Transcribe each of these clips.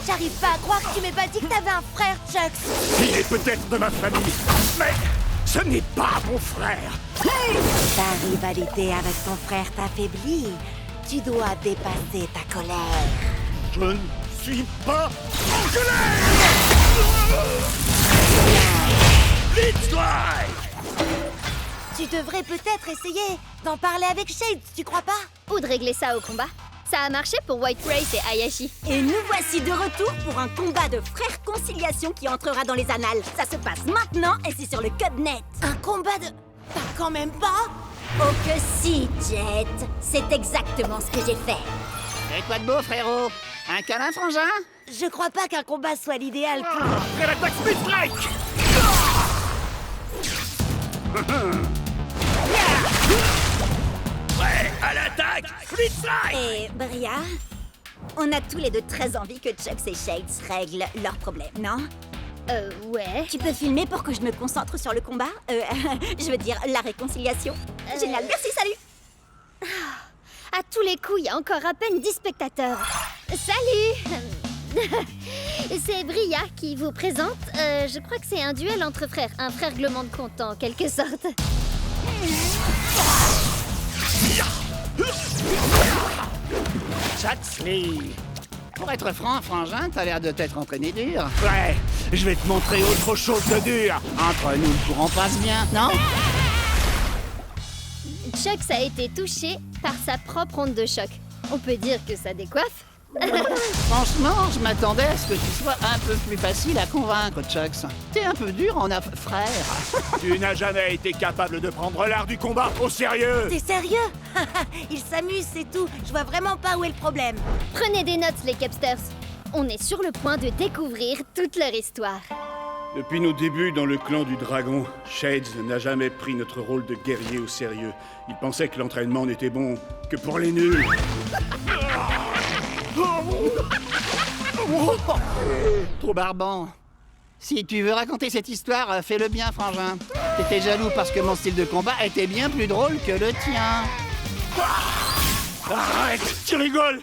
J'arrive pas à croire que tu m'aies pas dit que t'avais un frère, Chucks. Il est peut-être de ma famille, mais ce n'est pas mon frère. Ta rivalité avec ton frère t'affaiblit. Tu dois dépasser ta colère. Je ne suis pas en colère. Blitzlight! Tu devrais peut-être essayer d'en parler avec Shades, tu crois pas? Ou de régler ça au combat. Ça a marché pour White Race et Hayashi. Et nous voici de retour pour un combat de frères conciliation qui entrera dans les annales. Ça se passe maintenant et c'est sur le Codenet. Un combat de... T'as quand même pas? Oh que si, Jet. C'est exactement ce que j'ai fait. Et quoi de beau, frérot? Un câlin, frangin? Je crois pas qu'un combat soit l'idéal pour... Après l'attaque Blitzlight! Prêt à l'attaque Blitzlight! Et Bria, on a tous les deux très envie que Chucks et Shades règlent leurs problèmes, non? Ouais. Tu peux filmer pour que je me concentre sur le combat? Je veux dire, la réconciliation. Génial, merci, salut! À tous les coups, il y a encore à peine 10 spectateurs. Salut! C'est Bria qui vous présente. Je crois que c'est un duel entre frères. Un frère règlement de compte, en quelque sorte. Chucksley! Pour être franc, frangin, t'as l'air de t'être entraîné dur. Ouais, je vais te montrer autre chose de dur. Entre nous, le courant passe bien, non? Chucks a été touché par sa propre onde de choc. On peut dire que ça décoiffe. Franchement, je m'attendais à ce que tu sois un peu plus facile à convaincre, Chucks. T'es un peu dur en frère. Tu n'as jamais été capable de prendre l'art du combat au sérieux. T'es sérieux? Il s'amuse, c'est tout. Je vois vraiment pas où est le problème. Prenez des notes, les Capsters. On est sur le point de découvrir toute leur histoire. Depuis nos débuts dans le clan du dragon, Shades n'a jamais pris notre rôle de guerrier au sérieux. Il pensait que l'entraînement n'était bon que pour les nuls. Trop barbant. Si tu veux raconter cette histoire, fais-le bien, frangin. T'étais jaloux parce que mon style de combat était bien plus drôle que le tien. Arrête, tu rigoles.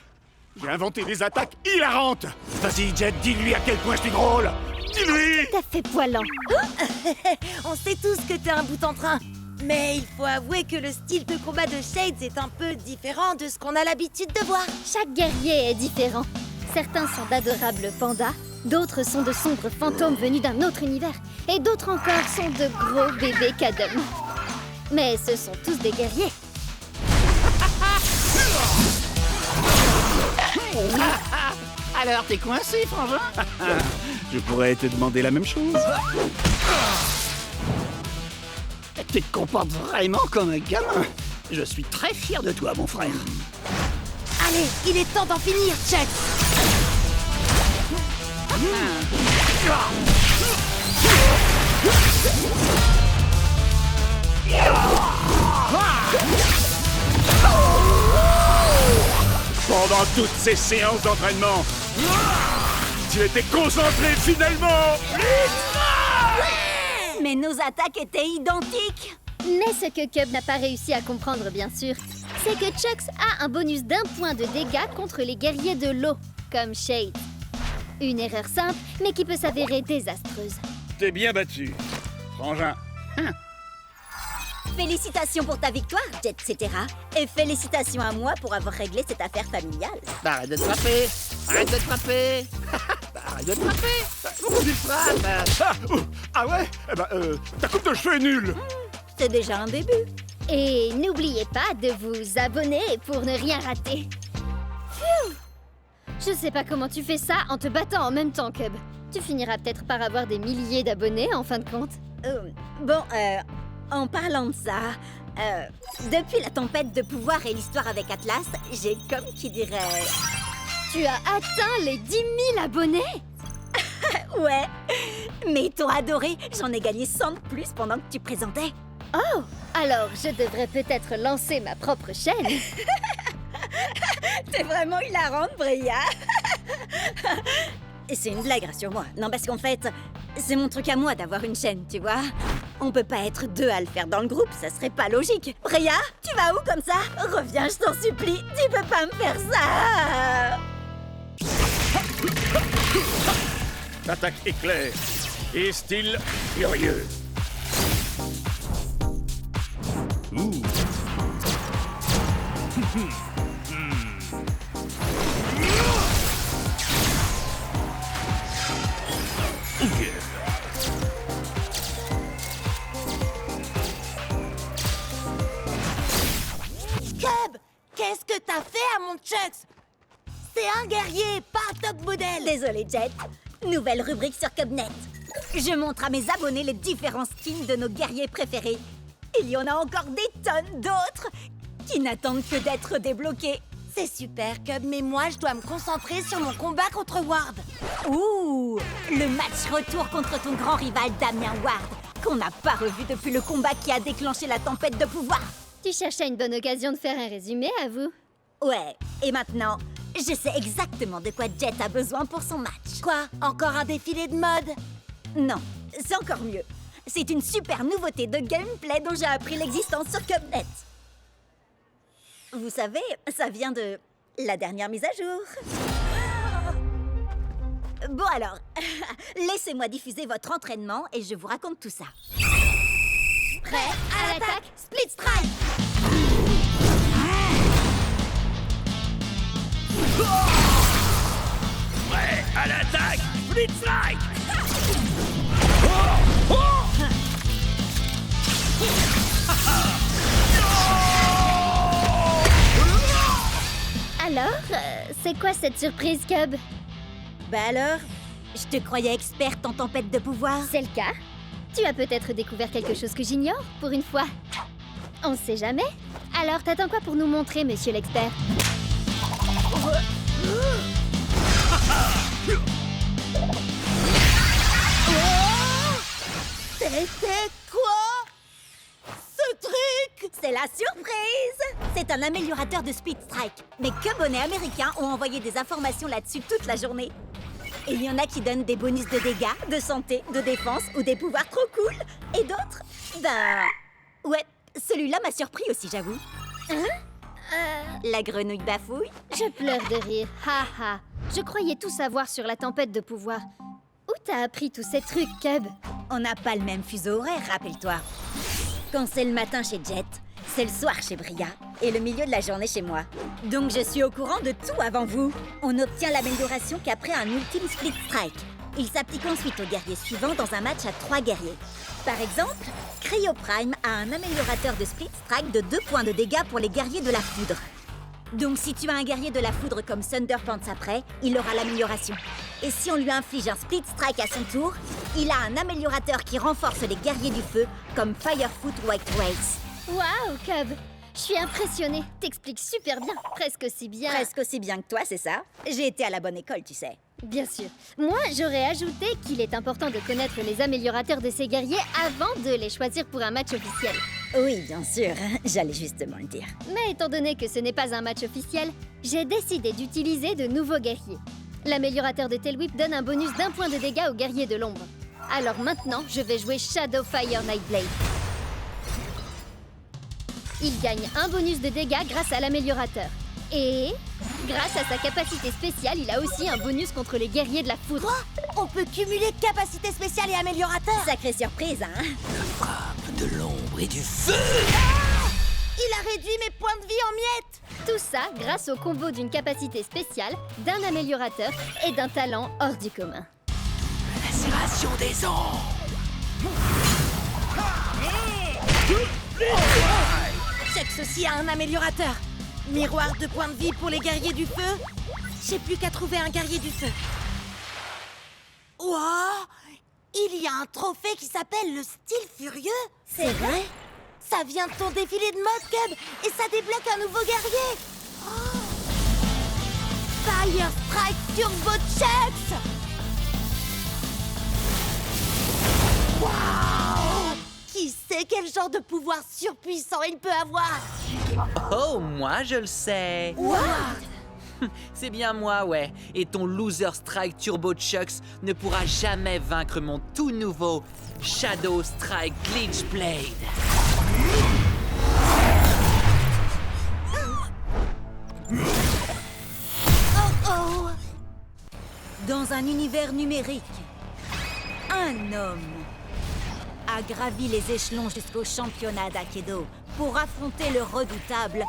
J'ai inventé des attaques hilarantes. Vas-y, Jet, dis-lui à quel point je suis drôle. Dis-lui. T'as fait poilant. On sait tous que t'es un bout en train. Mais il faut avouer que le style de combat de Shades est un peu différent de ce qu'on a l'habitude de voir. Chaque guerrier est différent. Certains sont d'adorables pandas, d'autres sont de sombres fantômes venus d'un autre univers, et d'autres encore sont de gros bébés cadums. Mais ce sont tous des guerriers. Alors, t'es coincé, frangin? Je pourrais te demander la même chose. Tu te comportes vraiment comme un gamin. Je suis très fier de toi, mon frère. Allez, il est temps d'en finir, Chuck. Pendant toutes ces séances d'entraînement, tu étais concentré finalement. Mais nos attaques étaient identiques. Mais ce que Cub n'a pas réussi à comprendre, bien sûr, c'est que Chucks a un bonus d'1 point de dégâts contre les guerriers de l'eau, comme Shade. Une erreur simple, mais qui peut s'avérer désastreuse. T'es bien battu, frangin. Félicitations pour ta victoire, Jet, etc. Et félicitations à moi pour avoir réglé cette affaire familiale. Arrête de te frapper. Arrête de te frapper. Arrête de te frapper. Pourquoi tu te frappes? Ah ouais? Eh ben, ta coupe de cheveux est nulle. C'est déjà un début. Et n'oubliez pas de vous abonner pour ne rien rater. Phew! Je sais pas comment tu fais ça en te battant en même temps, Cub. Tu finiras peut-être par avoir des milliers d'abonnés en fin de compte. En parlant de ça, depuis la tempête de pouvoir et l'histoire avec Atlas, j'ai comme qui dirait... Tu as atteint les 10 000 abonnés? Ouais, mais t'ont adoré, j'en ai gagné 100 de plus pendant que tu présentais. Oh! Alors, je devrais peut-être lancer ma propre chaîne. T'es vraiment hilarante, Bria. Et c'est une blague, rassure-moi. Non, parce qu'en fait, c'est mon truc à moi d'avoir une chaîne, tu vois. On peut pas être deux à le faire dans le groupe, ça serait pas logique. Bria, tu vas où comme ça? Reviens, je t'en supplie, tu peux pas me faire ça. attaque éclair et style furieux. Ouh. Cub, qu'est-ce que t'as fait à mon Chucks? C'est un guerrier, pas un top modèle. Désolé, Jet. Nouvelle rubrique sur Cubnet. Je montre à mes abonnés les différents skins de nos guerriers préférés. Il y en a encore des tonnes d'autres qui n'attendent que d'être débloqués. C'est super, Cub, mais moi, je dois me concentrer sur mon combat contre Ward. Ouh, le match retour contre ton grand rival Damien Ward, qu'on n'a pas revu depuis le combat qui a déclenché la tempête de pouvoir. Tu cherchais une bonne occasion de faire un résumé, à vous? Ouais, et maintenant, je sais exactement de quoi Jet a besoin pour son match. Quoi? Encore un défilé de mode? Non, c'est encore mieux. C'est une super nouveauté de gameplay dont j'ai appris l'existence sur Cubnet. Vous savez, ça vient de la dernière mise à jour. Bon alors, laissez-moi diffuser votre entraînement et je vous raconte tout ça. Prêt à l'attaque, Split Strike! Prêt à l'attaque, Split Strike. Alors, c'est quoi cette surprise, Cub? Bah alors, je te croyais experte en tempête de pouvoir. C'est le cas? Tu as peut-être découvert quelque chose que j'ignore, pour une fois. On sait jamais. Alors, t'attends quoi pour nous montrer, monsieur l'expert? C'était quoi? Ce truc? C'est la surprise! C'est un améliorateur de Speed Strike. Mais que bonnets américains ont envoyé des informations là-dessus toute la journée. Et il y en a qui donnent des bonus de dégâts, de santé, de défense ou des pouvoirs trop cool. Et d'autres, ben... Ouais, celui-là m'a surpris aussi, j'avoue. La grenouille bafouille. Je pleure de rire. Ha ha. Je croyais tout savoir sur la tempête de pouvoir. Où t'as appris tous ces trucs, Cub? On n'a pas le même fuseau horaire, rappelle-toi. Quand c'est le matin chez Jet, c'est le soir chez Bria et le milieu de la journée chez moi. Donc je suis au courant de tout avant vous. On obtient l'amélioration qu'après un ultime Split Strike. Il s'applique ensuite aux guerriers suivants dans un match à 3 guerriers. Par exemple, Cryo Prime a un améliorateur de Split Strike de 2 points de dégâts pour les guerriers de la foudre. Donc si tu as un guerrier de la foudre comme Thunderpants après, il aura l'amélioration. Et si on lui inflige un Split Strike à son tour, il a un améliorateur qui renforce les guerriers du feu comme Firefoot White Race. Waouh, Cub! Je suis impressionnée. T'expliques super bien. Presque aussi bien. Presque aussi bien que toi, c'est ça? J'ai été à la bonne école, tu sais. Bien sûr. Moi, j'aurais ajouté qu'il est important de connaître les améliorateurs de ces guerriers avant de les choisir pour un match officiel. Oui, bien sûr. J'allais justement le dire. Mais étant donné que ce n'est pas un match officiel, j'ai décidé d'utiliser de nouveaux guerriers. L'améliorateur de Tailwhip donne un bonus d'1 point de dégâts aux guerriers de l'ombre. Alors maintenant, je vais jouer Shadowfire Nightblade. Il gagne un bonus de dégâts grâce à l'améliorateur. Et grâce à sa capacité spéciale, il a aussi un bonus contre les guerriers de la foudre. Quoi? On peut cumuler capacité spéciale et améliorateur? Sacrée surprise, hein? Frappe de l'ombre et du feu. Il a réduit mes points de vie en miettes! Tout ça grâce au combo d'une capacité spéciale, d'un améliorateur et d'un talent hors du commun. Lacération des ombres. Check ceci a un améliorateur. Miroir de points de vie pour les guerriers du feu. J'ai plus qu'à trouver un guerrier du feu. Wow! Il y a un trophée qui s'appelle le style furieux. C'est vrai? Ça vient de ton défilé de mode, Cub, et ça débloque un nouveau guerrier. Oh. Fire Strike Turbo Chucks. Waouh! Qui sait quel genre de pouvoir surpuissant il peut avoir? Oh, moi je le sais. What? C'est bien moi, ouais. Et ton Loser Strike Turbo Chucks ne pourra jamais vaincre mon tout nouveau Shadow Strike Glitch Blade. Oh oh! Dans un univers numérique, Un homme a gravi les échelons jusqu'au championnat d'Aikido pour affronter le redoutable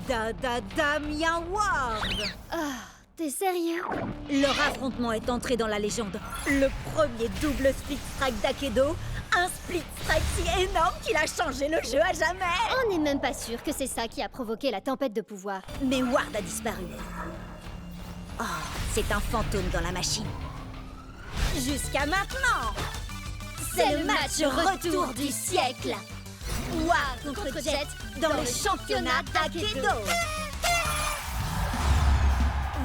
Damien Ward. T'es sérieux? Leur affrontement est entré dans la légende. Le premier double split strike d'Aikido, un split strike si énorme qu'il a changé le jeu à jamais. On n'est même pas sûr que c'est ça qui a provoqué la tempête de pouvoir. Mais Ward a disparu. Oh, c'est un fantôme dans la machine. Jusqu'à maintenant. C'est le match retour du siècle. Ward contre Jet dans le championnat d'Aikido.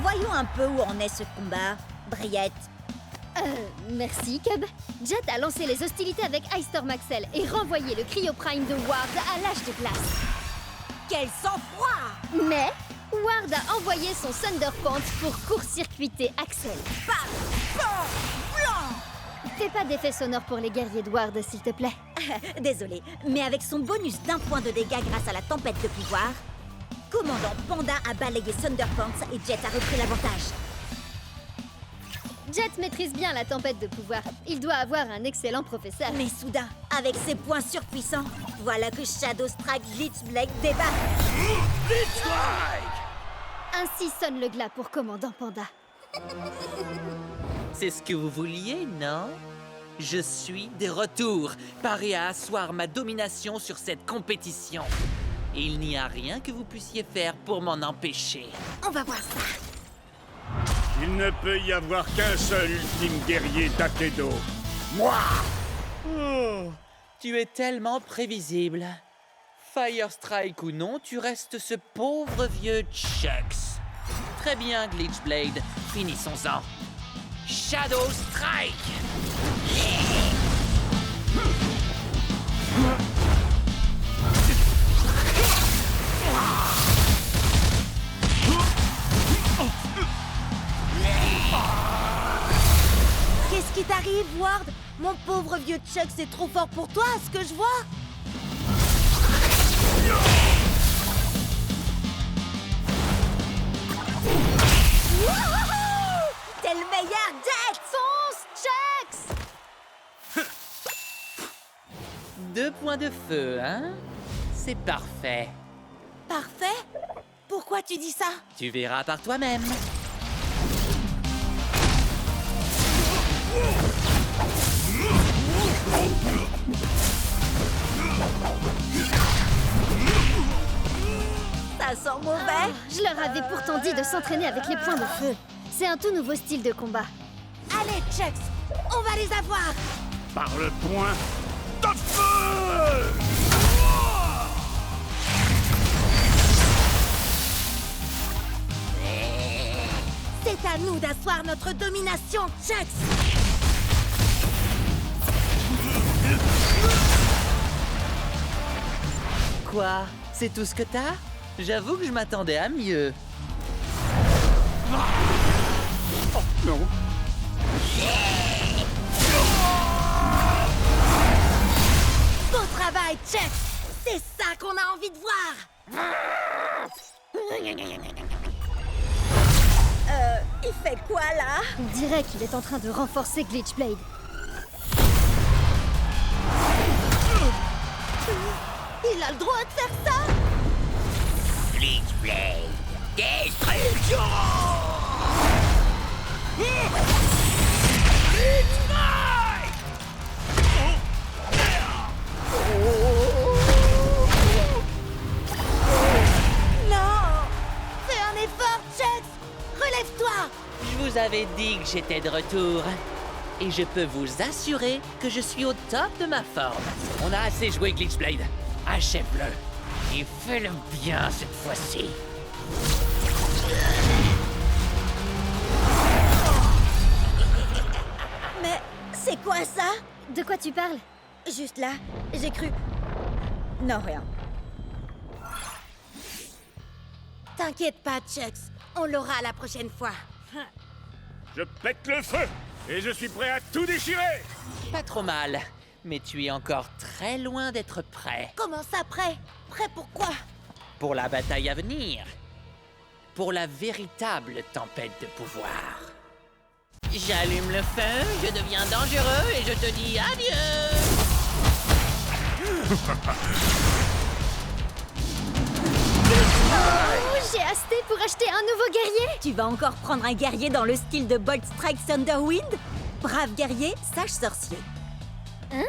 Voyons un peu où en est ce combat, Briette. Merci, Cub. Jet a lancé les hostilités avec Ice Storm Axel et renvoyé le Cryo Prime de Ward à l'âge de glace. Quel sang-froid! Mais Ward a envoyé son Thunder Pants pour court-circuiter Axel. Fais pas d'effet sonore pour les guerriers de Ward, s'il te plaît. Désolé, mais avec son bonus d'1 point de dégâts grâce à la tempête de pouvoir, Commandant Panda a balayé Thunderpants et Jet a repris l'avantage. Jet maîtrise bien la tempête de pouvoir. Il doit avoir un excellent professeur. Mais soudain, avec ses points surpuissants, voilà que Shadow Strike Glitchblade débarque. Blitz Strike! Ainsi sonne le glas pour Commandant Panda. C'est ce que vous vouliez, non? Je suis de retour, paré à asseoir ma domination sur cette compétition. Et il n'y a rien que vous puissiez faire pour m'en empêcher. On va voir ça. Il ne peut y avoir qu'un seul ultime guerrier d'Aikido. Moi! Oh, tu es tellement prévisible. Fire Strike ou non, tu restes ce pauvre vieux Chucks. Très bien, Glitchblade, finissons-en. Shadow Strike! Qu'est-ce qui t'arrive, Ward? Mon pauvre vieux Chuck, c'est trop fort pour toi, ce que je vois. Wouhou! T'es le meilleur, Jet! Fonce, Chucks! 2 points de feu, hein? C'est parfait. Parfait? Pourquoi tu dis ça? Tu verras par toi-même. Ça sent mauvais. Je leur avais pourtant dit de s'entraîner avec les points de feu. C'est un tout nouveau style de combat. Allez, Chucks, on va les avoir. Par le point de feu! C'est à nous d'asseoir notre domination, Chucks. Quoi? C'est tout ce que t'as? J'avoue que je m'attendais à mieux. Non. Beau travail, Chucks. C'est ça qu'on a envie de voir. Il fait quoi là? On dirait qu'il est en train de renforcer Glitchblade. Il a le droit de faire ça? Glitchblade! Destruction! Blitz Strike! Non! Fais un effort, Chucks. Relève-toi. Je vous avais dit que j'étais de retour. Et je peux vous assurer que je suis au top de ma forme. On a assez joué, Glitchblade. Achève-le. Et fais-le bien cette fois-ci. Mais c'est quoi ça? De quoi tu parles? Juste là, j'ai cru... Non, rien. T'inquiète pas, Chucks. On l'aura la prochaine fois. Je pète le feu et je suis prêt à tout déchirer! Pas trop mal. Mais tu es encore très loin d'être prêt. Comment ça, prêt? Prêt pour quoi? Pour la bataille à venir. Pour la véritable tempête de pouvoir. J'allume le feu, je deviens dangereux et je te dis adieu. Oh, j'ai hasté pour acheter un nouveau guerrier. Tu vas encore prendre un guerrier dans le style de Bolt Strike Thunderwind? Brave guerrier, sage sorcier. Hein?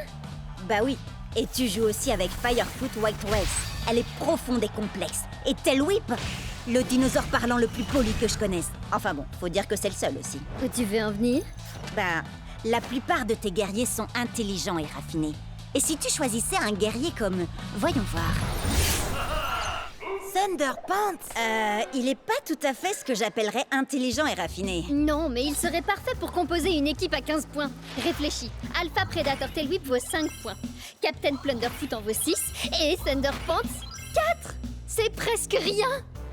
Bah oui. Et tu joues aussi avec Firefoot White Wells. Elle est profonde et complexe. Et Tail Whip, le dinosaure parlant le plus poli que je connaisse. Enfin bon, faut dire que c'est le seul aussi. Où tu veux en venir? Bah, la plupart de tes guerriers sont intelligents et raffinés. Et si tu choisissais un guerrier comme... Voyons voir. Thunderpants! Il est pas tout à fait ce que j'appellerais intelligent et raffiné. Non, mais il serait parfait pour composer une équipe à 15 points. Réfléchis. Alpha Predator Tail Whip vaut 5 points. Captain Plunderfoot en vaut 6. Et Thunderpants, 4! C'est presque rien!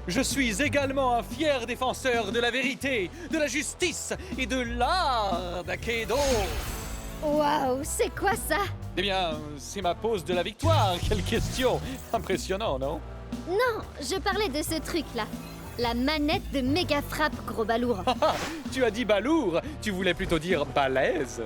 Je suis également un fier défenseur de la vérité, de la justice et de l'art d'Akedo. Waouh, c'est quoi ça? Eh bien, c'est ma pose de la victoire. Quelle question! Impressionnant, non? Non, je parlais de ce truc-là. La manette de méga frappe, gros balourd. Ah, tu as dit balourd, tu voulais plutôt dire balèze.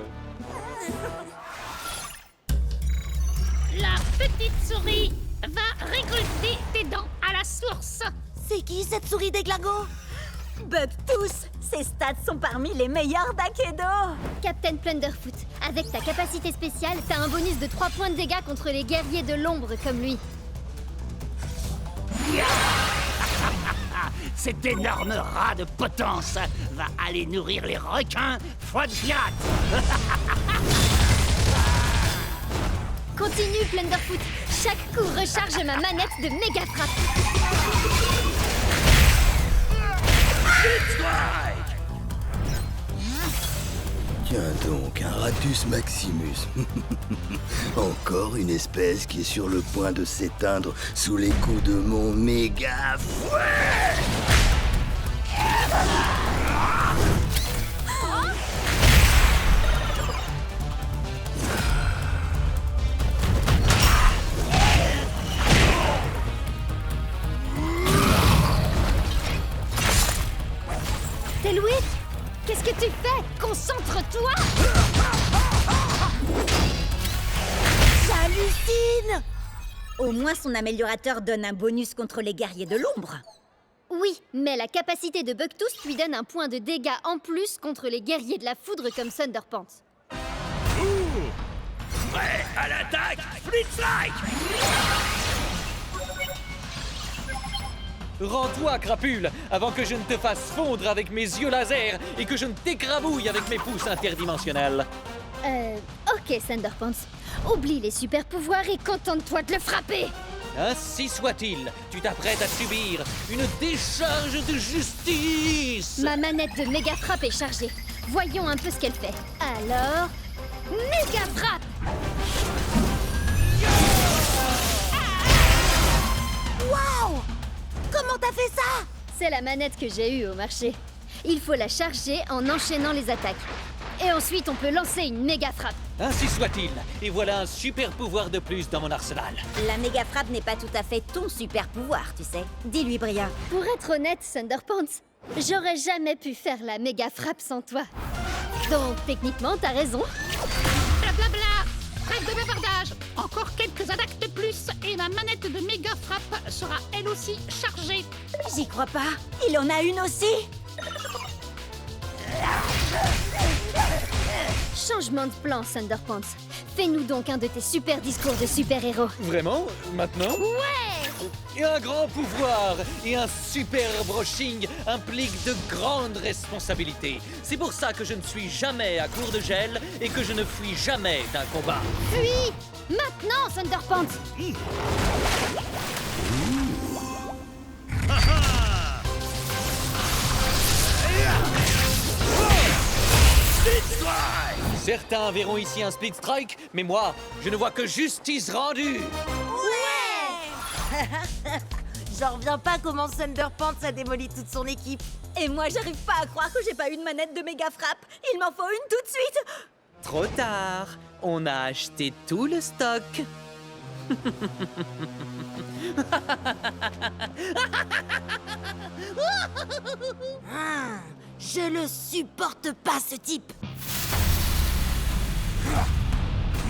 La petite souris va récolter tes dents à la source. C'est qui cette souris déglingo? Bucktooth, ses stats sont parmi les meilleurs d'Akedo. Captain Plunderfoot, avec ta capacité spéciale, t'as un bonus de 3 points de dégâts contre les guerriers de l'ombre comme lui. Cet énorme rat de potence va aller nourrir les requins foie de pirate. Continue, Plunderfoot. Chaque coup recharge ma manette de méga frappe. Tiens donc, un Ratus Maximus. Encore une espèce qui est sur le point de s'éteindre sous les coups de mon méga fouet. Tail Whip, qu'est-ce que tu fais? Concentre-toi! J'hallucine! Au moins son améliorateur donne un bonus contre les guerriers de l'ombre. Oui, mais la capacité de Bucktooth lui donne un point de dégâts en plus contre les guerriers de la foudre comme Thunderpants. Prêt à l'attaque, Flitzlike! Rends-toi, crapule, avant que je ne te fasse fondre avec mes yeux laser et que je ne t'écrabouille avec mes pouces interdimensionnels. Ok, Thunderpants. Oublie les super pouvoirs et contente-toi de le frapper! Ainsi soit-il, tu t'apprêtes à subir une décharge de justice. Ma manette de méga frappe est chargée. Voyons un peu ce qu'elle fait. Alors, méga frappe! Waouh! Comment t'as fait ça? C'est la manette que j'ai eue au marché. Il faut la charger en enchaînant les attaques. Et ensuite, on peut lancer une méga frappe. Ainsi soit-il, et voilà un super pouvoir de plus dans mon arsenal. La méga frappe n'est pas tout à fait ton super pouvoir, tu sais. Dis-lui, Bria. Pour être honnête, Thunderpants, j'aurais jamais pu faire la méga frappe sans toi. Donc, techniquement, t'as raison. Blablabla. Trêve de bavardage. Encore quelques attaques de plus et ma manette de méga frappe sera elle aussi chargée. J'y crois pas. Il en a une aussi. Changement de plan, Thunderpants. Fais-nous donc un de tes super discours de super-héros. Vraiment? Maintenant? Ouais! Et un grand pouvoir et un super brushing impliquent de grandes responsabilités. C'est pour ça que je ne suis jamais à court de gel et que je ne fuis jamais d'un combat. Fuis! Maintenant, Thunderpants! Certains verront ici un split strike, mais moi, je ne vois que justice rendue. Ouais! J'en reviens pas comment Thunderpants a démoli toute son équipe. Et moi, j'arrive pas à croire que j'ai pas une manette de méga frappe. Il m'en faut une tout de suite. Trop tard, on a acheté tout le stock. Je le supporte pas, ce type. Il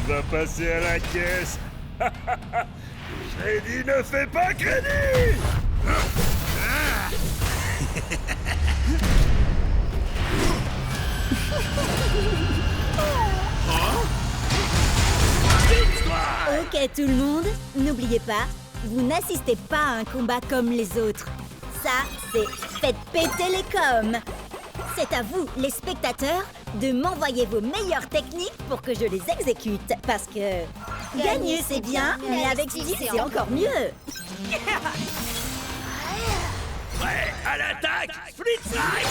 va passer à la caisse. Shreddy ne fait pas crédit. Ok tout le monde, n'oubliez pas, vous n'assistez pas à un combat comme les autres. Ça, c'est faites péter les coms. C'est à vous, les spectateurs, de m'envoyer vos meilleures techniques pour que je les exécute. Parce que gagner c'est bien, mais avec style c'est encore mieux. Prêt à l'attaque, Flitzlight.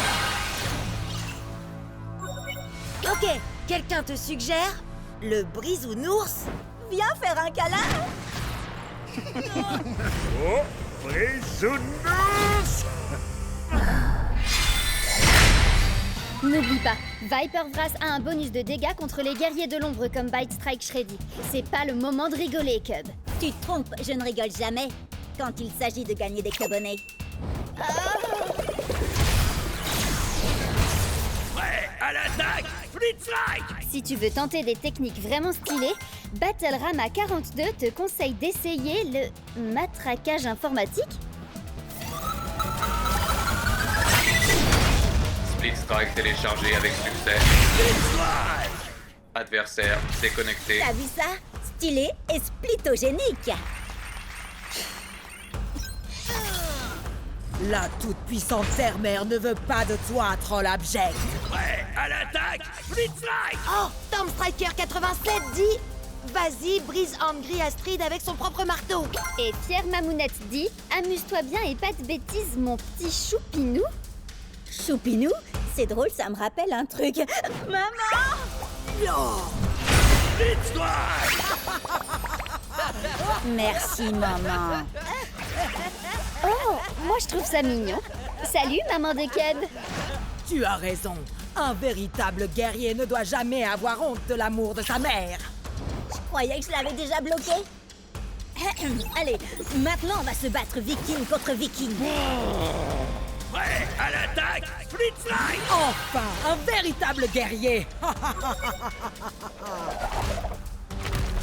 Ok, quelqu'un te suggère le brisounours? Viens faire un câlin. Oh, Brisounours. N'oublie pas, Viper Vrass a un bonus de dégâts contre les guerriers de l'ombre comme Bite Strike Shreddy. C'est pas le moment de rigoler, Cub. Tu te trompes, je ne rigole jamais quand il s'agit de gagner des cubonnets. Prêt à l'attaque, Flitzlight. Si tu veux tenter des techniques vraiment stylées, Battle-Rama 42 te conseille d'essayer le matraquage informatique. Split Strike téléchargé avec succès. Adversaire déconnecté. T'as vu ça? Stylé et splitogénique. La toute-puissante Terre-Mère ne veut pas de toi, troll abject. Prêt à l'attaque, Flitzlight. Oh, Stormstriker 87 dit vas-y, brise Angry Astrid avec son propre marteau. Et Pierre Mamounette dit amuse-toi bien et pas de bêtises, mon petit choupinou. Choupinou? C'est drôle, ça me rappelle un truc. Maman! Flitzlight. Merci, maman. Oh, moi je trouve ça mignon. Salut, maman de Cub. Tu as raison. Un véritable guerrier ne doit jamais avoir honte de l'amour de sa mère. Je croyais que je l'avais déjà bloqué. Allez, maintenant on va se battre viking contre viking. Prêt à l'attaque, Flitzlight. Enfin, un véritable guerrier.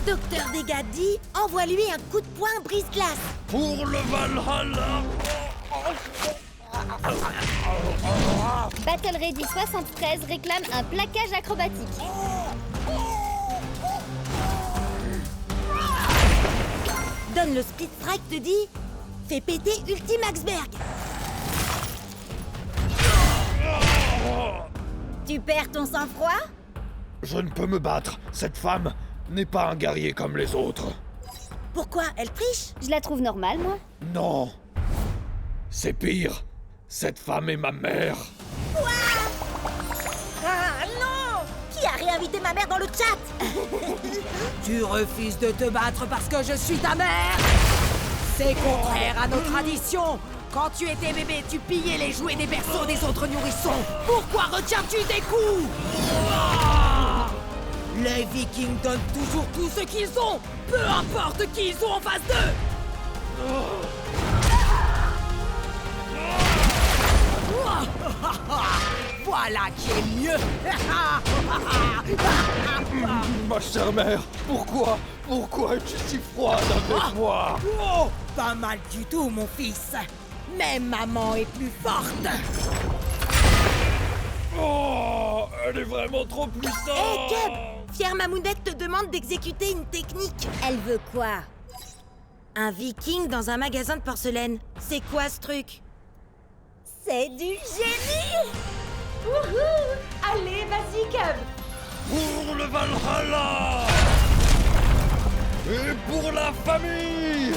Docteur Dégâts dit envoie-lui un coup de poing brise-glace. Pour le Valhalla. Battle Ready 73 réclame un plaquage acrobatique. Donne le Split Strike te dit fais péter Ultime Axberg. Tu perds ton sang-froid? Je ne peux me battre. Cette femme n'est pas un guerrier comme les autres. Pourquoi? Elle triche? Je la trouve normale, moi. Non. C'est pire. Cette femme est ma mère. Quoi? Ah non! Qui a réinvité ma mère dans le chat? Tu refuses de te battre parce que je suis ta mère? C'est contraire à nos traditions. Quand tu étais bébé, tu pillais les jouets des berceaux des autres nourrissons. Pourquoi retiens-tu des coups? Les Vikings donnent toujours tout ce qu'ils ont, peu importe qui ils ont en face d'eux. Voilà qui est mieux. Ma chère mère, pourquoi es-tu si froide avec moi? Oh, pas mal du tout, mon fils. Mais maman est plus forte. Oh, elle est vraiment trop puissante. Hé, Cub! Fière Mamounette te demande d'exécuter une technique. Elle veut quoi? Un viking dans un magasin de porcelaine. C'est quoi ce truc? C'est du génie! Wouhou! Allez, vas-y, Cub! Pour le Valhalla. Et pour la famille.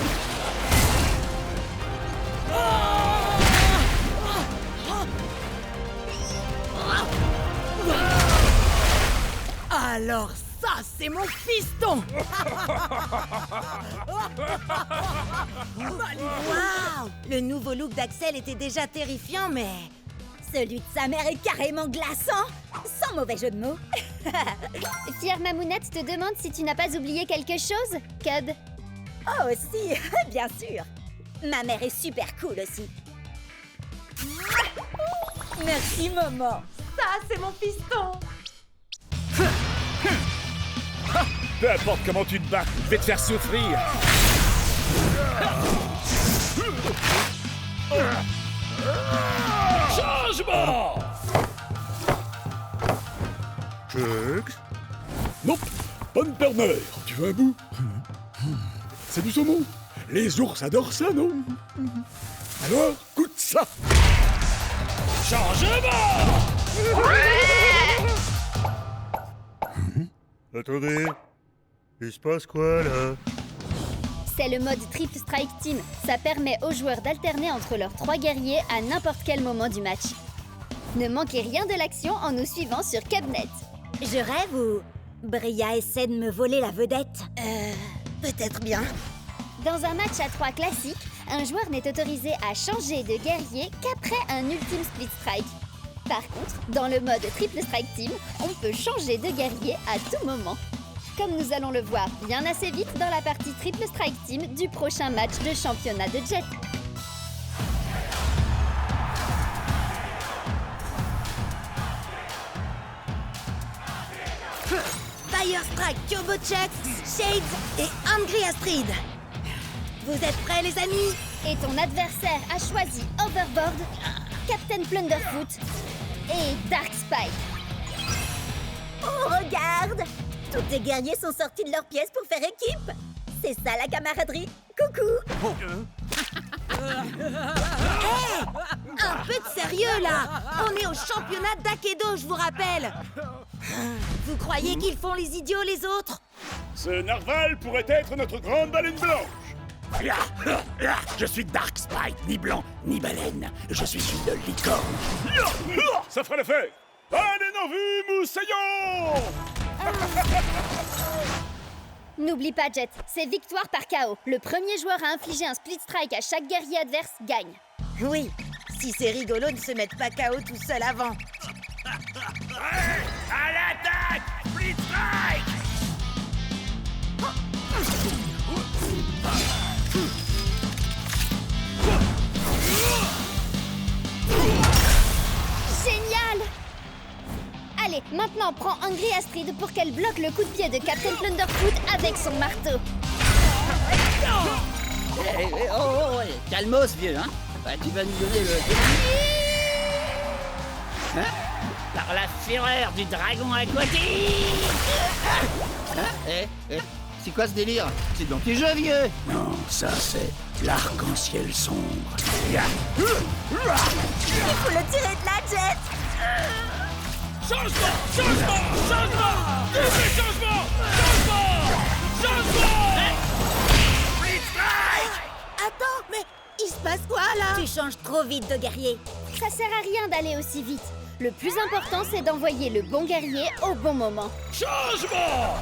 Alors ça, c'est mon fiston. Waouh! Le nouveau look d'Axel était déjà terrifiant, mais... Celui de sa mère est carrément glaçant, sans mauvais jeu de mots. Fière Mamounette te demande si tu n'as pas oublié quelque chose, Cub. Oh, si, bien sûr. Ma mère est super cool aussi. Merci, maman. Ça, c'est mon piston. Peu importe comment tu te bats, je vais te faire souffrir. Changement! Chucks? Nope, pas de Burner. Tu veux un bout? C'est du saumon. Les ours adorent ça, non? Alors, goûte ça. Changement! Attendez, il se passe quoi là? C'est le mode Triple Strike Team. Ça permet aux joueurs d'alterner entre leurs 3 guerriers à n'importe quel moment du match. Ne manquez rien de l'action en nous suivant sur Cabnet. Je rêve ou Bria essaie de me voler la vedette? Peut-être bien. Dans un match à 3 classique, un joueur n'est autorisé à changer de guerrier qu'après un ultime split strike. Par contre, dans le mode Triple Strike Team, on peut changer de guerrier à tout moment. Comme nous allons le voir bien assez vite dans la partie Triple Strike Team du prochain match de championnat de Jet. Fire Strike, Turbo Chucks, Shades et Angry Astrid. Vous êtes prêts, les amis? Et ton adversaire a choisi Overboard, Captain Plunderfoot et Dark Spike. Oh, regarde! Tous tes guerriers sont sortis de leur pièce pour faire équipe. C'est ça la camaraderie. Coucou! Un peu de sérieux, là! On est au championnat d'Akedo, je vous rappelle! Vous croyez qu'ils font les idiots, les autres? Ce narval pourrait être notre grande baleine blanche. Je suis Dark Spike, ni blanc, ni baleine. Je suis une licorne. Ça fera l'affaire. Allez, en vue, moussaillon! N'oublie pas, Jet, c'est victoire par KO. Le premier joueur à infliger un split strike à chaque guerrier adverse gagne. Oui, si c'est rigolo de se mettre pas KO tout seul avant. À l'attaque! Split strike! Génial! Allez, maintenant prends Angry Astrid pour qu'elle bloque le coup de pied de Captain Plunderfoot avec son marteau. Calmos, vieux, hein? Bah, tu vas nous donner le... Hein? Par la fureur du dragon aquatique! C'est quoi ce délire? C'est dans tes jeux, vieux! Non, ça c'est l'arc-en-ciel sombre. Il faut le tirer de la Jet! Changement! Changement! Changement! Double changement! Changement! Changement! Split strike! Attends, mais il se passe quoi, là? Tu changes trop vite de guerrier. Ça sert à rien d'aller aussi vite. Le plus important, c'est d'envoyer le bon guerrier au bon moment. Changement!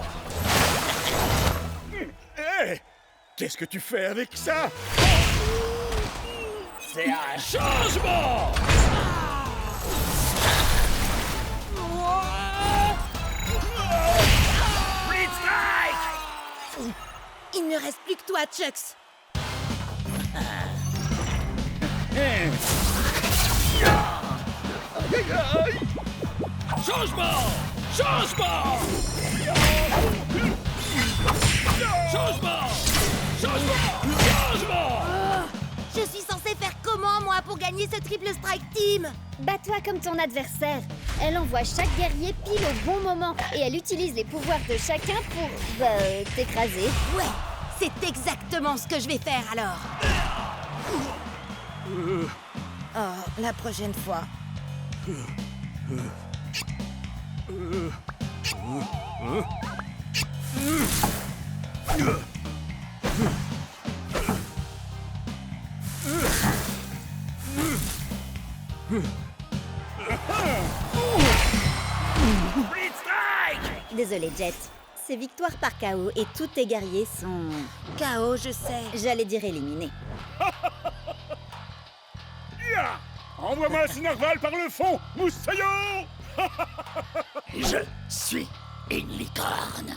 Hé! Qu'est-ce que tu fais avec ça? C'est un changement! Split strike! Il ne reste plus que toi, Chucks. Changement! Changement! Changement! Changement! Changement! Je suis censée faire comment, moi, pour gagner ce Triple Strike Team? Bats-toi comme ton adversaire. Elle envoie chaque guerrier pile au bon moment et elle utilise les pouvoirs de chacun pour, t'écraser. Ouais, c'est exactement ce que je vais faire, alors. Oh, la prochaine fois. Split strike! Désolé, Jet. C'est victoire par KO et tous tes guerriers sont... KO, je sais. J'allais dire éliminés. Envoie-moi ce narval par le fond, moussaillon! Je suis une licorne.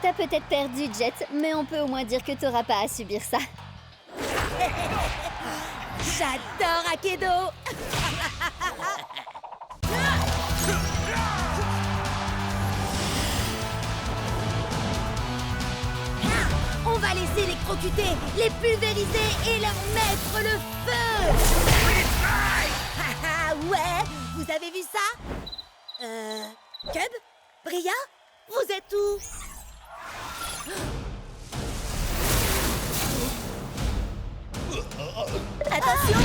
T'as peut-être perdu, Jet, mais on peut au moins dire que t'auras pas à subir ça. J'adore Akedo. On va les électrocuter, les pulvériser et leur mettre le feu. Haha, ouais, vous avez vu ça? Cub? Bria? Vous êtes où? Attention!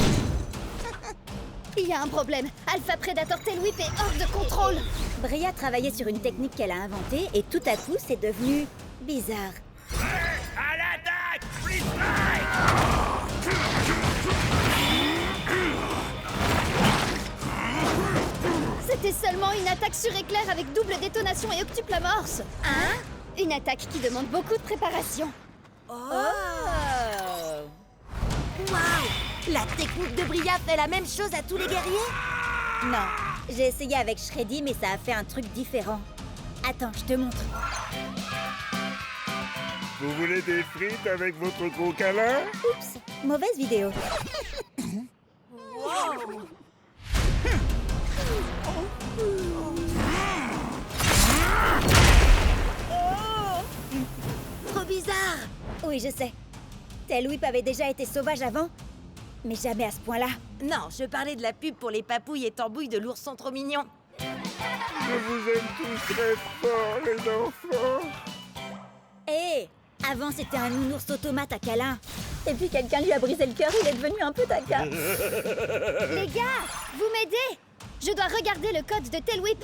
Il y a un problème. Alpha Predator Tail Whip est hors de contrôle. Bria travaillait sur une technique qu'elle a inventée et tout à coup, c'est devenu bizarre. À l'attaque! Free C'était seulement une attaque sur éclair avec double détonation et octuple amorce. Hein? Une attaque qui demande beaucoup de préparation. Oh! Waouh! La technique de Bria fait la même chose à tous les guerriers? Non, j'ai essayé avec Shreddy, mais ça a fait un truc différent. Attends, je te montre. Vous voulez des frites avec votre gros câlin? Oups, mauvaise vidéo. Wow! Trop bizarre! Oui, je sais. Tail Whip avait déjà été sauvage avant, mais jamais à ce point-là. Non, je parlais de la pub pour les papouilles et tambouilles de l'ourson trop mignon. Je vous aime tous très fort, les enfants. Hé, avant c'était un nounours automate à câlin. Et puis quelqu'un lui a brisé le cœur, il est devenu un peu taquin. Les gars, vous m'aidez? Je dois regarder le code de Tail Whip.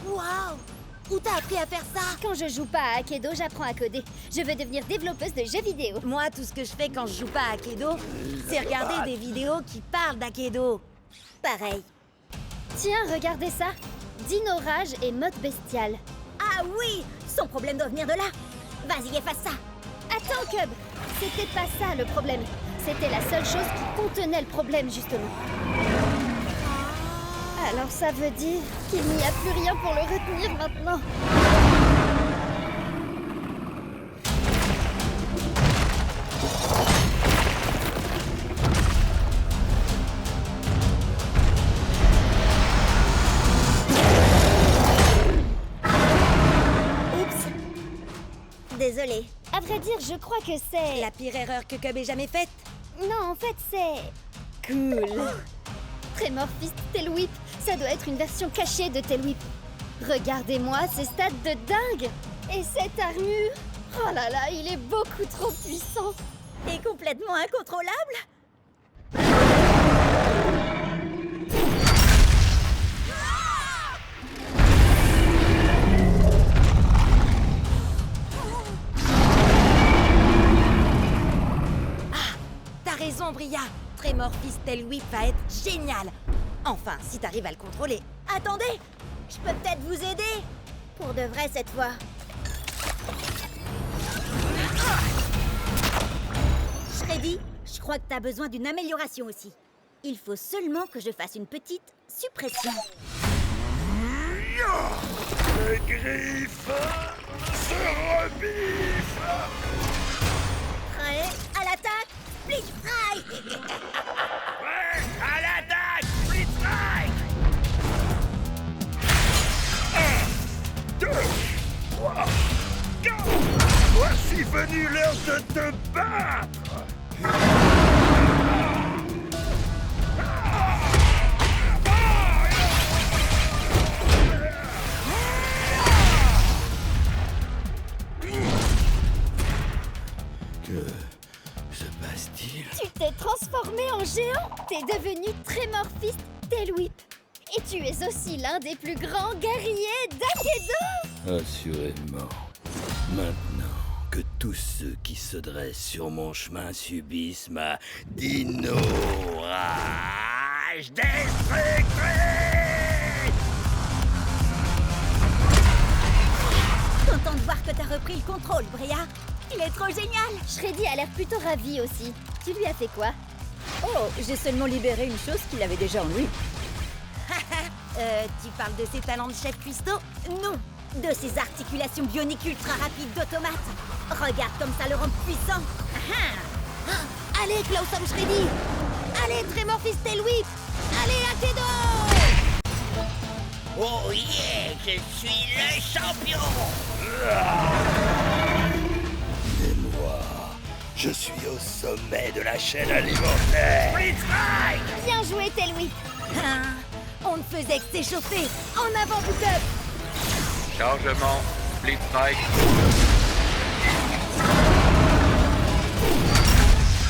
Waouh! Où t'as appris à faire ça? Quand je joue pas à Akedo, j'apprends à coder. Je veux devenir développeuse de jeux vidéo. Moi, tout ce que je fais quand je joue pas à Akedo, c'est regarder des vidéos qui parlent d'Akedo. Pareil. Tiens, regardez ça. Dino Rage et mode bestial. Ah oui, son problème doit venir de là. Vas-y, efface ça. Attends, Cub. C'était pas ça le problème. C'était la seule chose qui contenait le problème, justement. Alors ça veut dire qu'il n'y a plus rien pour le retenir maintenant. Oups! Désolée. À vrai dire, je crois que c'est... La pire erreur que Cub ait jamais faite. Non, en fait, c'est... cool. Tremor Fist Tail Whip, ça doit être une version cachée de Tail Whip. Regardez-moi ces stats de dingue. Et cette armure. Oh là là, il est beaucoup trop puissant. Et complètement incontrôlable. T'as raison, Bria. Tremor Fist Tail Whip va être génial. Enfin, si t'arrives à le contrôler. Attendez, je peux peut-être vous aider. Pour de vrai cette fois. Shreddy, je crois que t'as besoin d'une amélioration aussi. Il faut seulement que je fasse une petite suppression. Les griffes se rebiffent. Prêt à l'attaque, Blitz Strike. Ouais, à l'attaque! Free strike! 1, 2, 3, 4. Voici venu l'heure de te battre. Que se passe-t-il? Tu t'es transformé en géant. T'es devenu Tremor Fist Tail Whip. Et tu es aussi l'un des plus grands guerriers d'Akedo. Assurément. Maintenant que tous ceux qui se dressent sur mon chemin subissent ma Dino Rage destructrice! Content de voir que t'as repris le contrôle, Bria. Il est trop génial. Shreddy a l'air plutôt ravi aussi. Tu lui as fait quoi? Oh, j'ai seulement libéré une chose qu'il avait déjà en lui. Tu parles de ses talents de chef cuistot? Non, de ses articulations bioniques ultra rapides d'automate. Regarde comme ça le rend puissant. Allez, Clawsome Shreddy! Allez, Tremorphis Tail Whip! Allez, Akedo! Oh yeah, je suis le champion. Et moi, je suis au sommet de la chaîne alimentaire. Blitzstrike! Bien joué, Tail Whip! Ah, on ne faisait que s'échauffer! En avant, Boot-Up! Chargement, Split Strike.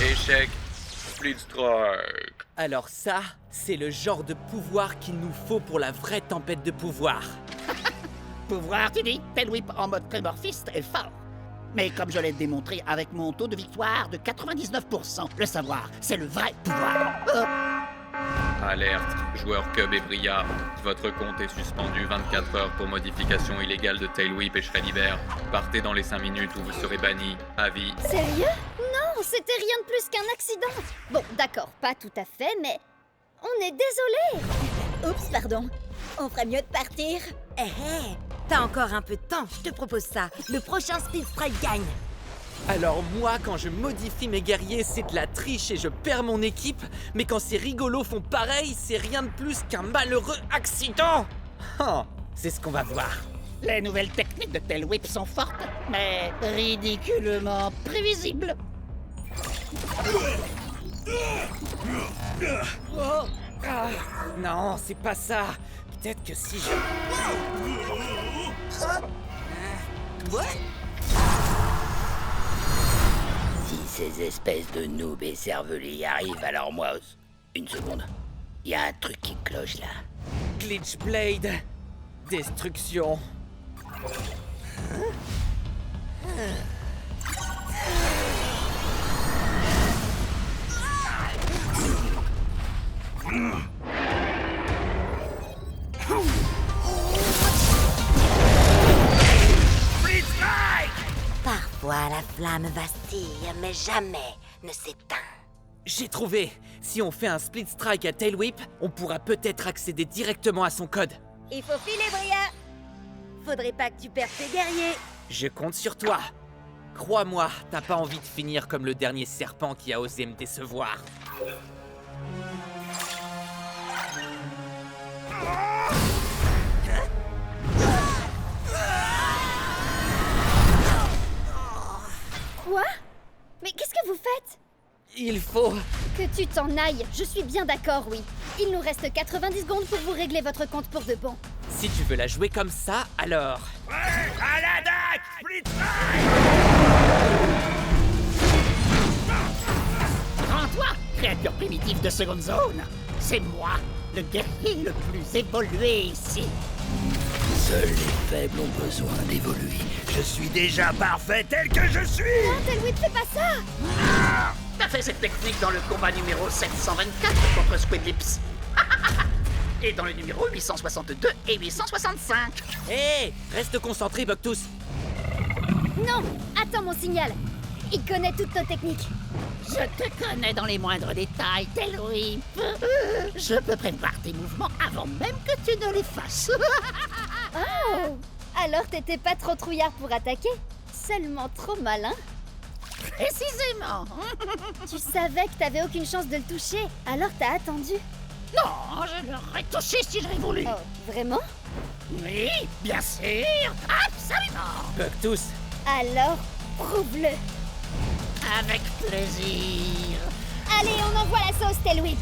Échec, Split Strike. Alors ça, c'est le genre de pouvoir qu'il nous faut pour la vraie tempête de pouvoir. Pouvoir, tu dis? Tail Whip en mode Tremorphist est fort. Mais comme je l'ai démontré avec mon taux de victoire de 99%, le savoir, c'est le vrai pouvoir. Alerte, joueurs Cub et Bria. Votre compte est suspendu 24 heures pour modification illégale de Tail Whip et Shreddy Bear. Partez dans les 5 minutes où vous serez bannis. À vie. Sérieux? Non, c'était rien de plus qu'un accident. Bon, d'accord, pas tout à fait, mais on est désolé. Oups, pardon. On ferait mieux de partir. Hé hé! T'as encore un peu de temps, je te propose ça. Le prochain Speed Strike gagne. Alors moi, quand je modifie mes guerriers, c'est de la triche et je perds mon équipe. Mais quand ces rigolos font pareil, c'est rien de plus qu'un malheureux accident. Oh, c'est ce qu'on va voir. Les nouvelles techniques de Tail Whip sont fortes, mais ridiculement prévisibles. Oh, ah, non, c'est pas ça. Peut-être que si je... Si ces espèces de noobs et cervelés y arrivent, alors moi... Une seconde. Il y a un truc qui cloche là. Glitch Blade. Destruction. Parfois, la flamme vacille, mais jamais ne s'éteint. J'ai trouvé. Si on fait un Split Strike à Tail Whip, on pourra peut-être accéder directement à son code. Il faut filer, Bria! Faudrait pas que tu perdes tes guerriers. Je compte sur toi. Crois-moi, t'as pas envie de finir comme le dernier serpent qui a osé me décevoir. Quoi? Mais qu'est-ce que vous faites? Il faut... Que tu t'en ailles, je suis bien d'accord, oui. Il nous reste 90 secondes pour vous régler votre compte pour de bon. Si tu veux la jouer comme ça, alors... À l'attaque! Blitzstrike! Rends-toi, créature primitive de seconde zone. C'est moi, le guerrier le plus évolué ici. Seuls les faibles ont besoin d'évoluer. Je suis déjà parfait tel que je suis! Non, Tail Whip, fais pas ça! T'as fait cette technique dans le combat numéro 724 contre Squidlips. Et dans le numéro 862 et 865. Hé, reste concentré, Bucktooth. Non, attends mon signal. Il connaît toutes nos techniques. Je te connais dans les moindres détails, Tail Whip. Je peux prévoir tes mouvements avant même que tu ne les fasses. Oh! Alors t'étais pas trop trouillard pour attaquer? Seulement trop malin? Précisément. Tu savais que t'avais aucune chance de le toucher, alors t'as attendu. Non, je l'aurais touché si j'avais voulu. Oh, vraiment? Oui, bien sûr. Absolument. Bucktooth. Alors, prouve-le. Avec plaisir. Allez, on envoie la sauce, Tail Whip.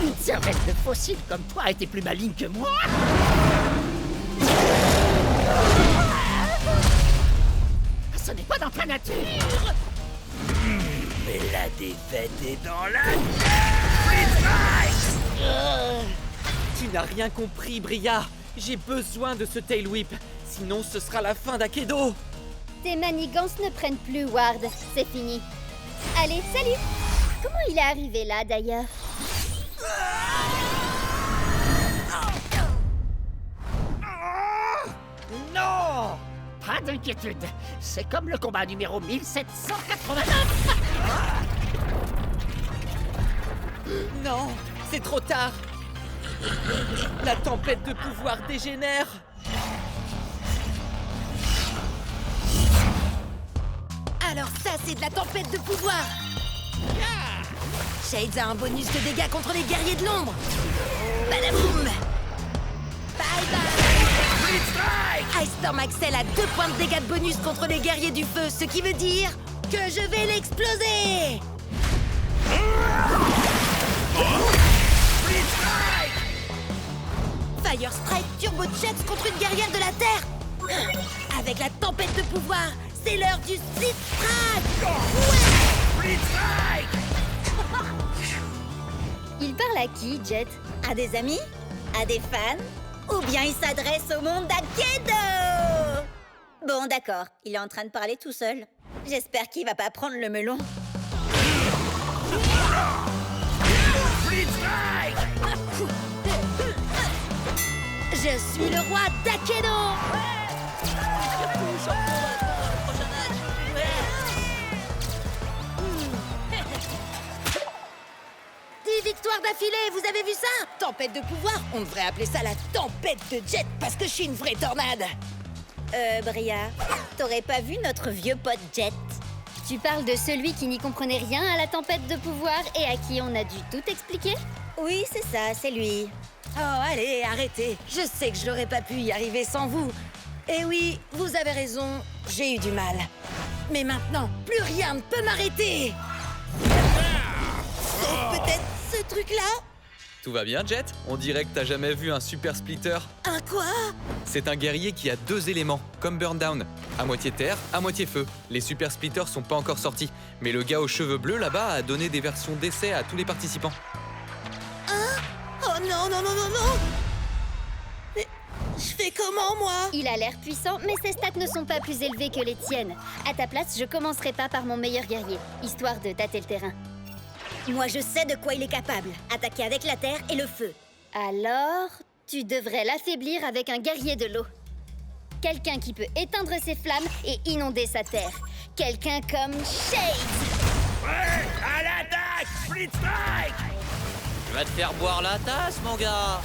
Une cervelle de fossile comme toi était plus maligne que moi. Ce n'est pas dans ta nature. Mais la défaite est dans la... Tu n'as rien compris, Bria. J'ai besoin de ce Tail Whip. Sinon, ce sera la fin d'Akedo. Tes manigances ne prennent plus, Ward. C'est fini. Allez, salut. Comment il est arrivé là, d'ailleurs? Non! Pas d'inquiétude. C'est comme le combat numéro 1789. Non, c'est trop tard. La tempête de pouvoir dégénère. Alors ça, c'est de la tempête de pouvoir. Shades a un bonus de dégâts contre les guerriers de l'ombre. Badaboum. Bye bye. Ice Storm Axel a 2 points de dégâts de bonus contre les guerriers du feu, ce qui veut dire que je vais l'exploser. Fire Strike Turbo Chucks contre une guerrière de la Terre. Avec la tempête de pouvoir, c'est l'heure du Split Strike. Ouais. Split Strike. Il parle à qui, Jet? À des amis? À des fans? Ou bien il s'adresse au monde d'Akedo? Bon, d'accord, il est en train de parler tout seul. J'espère qu'il va pas prendre le melon. Split Strike. Je suis le roi d'Akedo. Victoire d'affilée, vous avez vu ça? Tempête de pouvoir, on devrait appeler ça la tempête de Jet parce que je suis une vraie tornade. Bria, t'aurais pas vu notre vieux pote Jet? Tu parles de celui qui n'y comprenait rien à la tempête de pouvoir et à qui on a dû tout expliquer? Oui, c'est ça, c'est lui. Oh, allez, arrêtez. Je sais que je n'aurais pas pu y arriver sans vous. Et oui, vous avez raison, j'ai eu du mal. Mais maintenant, plus rien ne peut m'arrêter. Sauf peut-être ce truc-là. Tout va bien, Jet? On dirait que t'as jamais vu un super splitter. Un quoi? C'est un guerrier qui a 2 éléments, comme Burndown. À moitié terre, à moitié feu. Les super splitters sont pas encore sortis, mais le gars aux cheveux bleus là-bas a donné des versions d'essai à tous les participants. Hein? Oh non, non, non, non, non! Mais je fais comment, moi? Il a l'air puissant, mais ses stats ne sont pas plus élevés que les tiennes. À ta place, je commencerai pas par mon meilleur guerrier, histoire de tâter le terrain. Moi, je sais de quoi il est capable. Attaquer avec la terre et le feu. Alors, tu devrais l'affaiblir avec un guerrier de l'eau. Quelqu'un qui peut éteindre ses flammes et inonder sa terre. Quelqu'un comme Shades. Ouais, à l'attaque! Split Strike! Tu vas te faire boire la tasse, mon gars.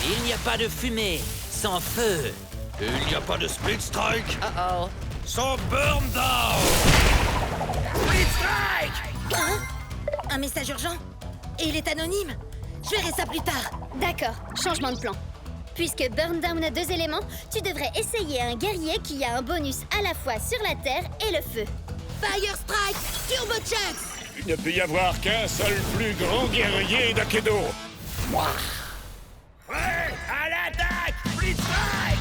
Il n'y a pas de fumée sans feu. Il n'y a pas de Split Strike Oh. sans Burn Down! Split Strike! Hein? Un message urgent? Et il est anonyme? Je verrai ça plus tard. D'accord, changement de plan. Puisque Burndown a 2 éléments, tu devrais essayer un guerrier qui a un bonus à la fois sur la terre et le feu. Fire Strike Turbo Chucks! Il ne peut y avoir qu'un seul plus grand guerrier d'Akedo. Moi. Ouais, à l'attaque! Split Strike!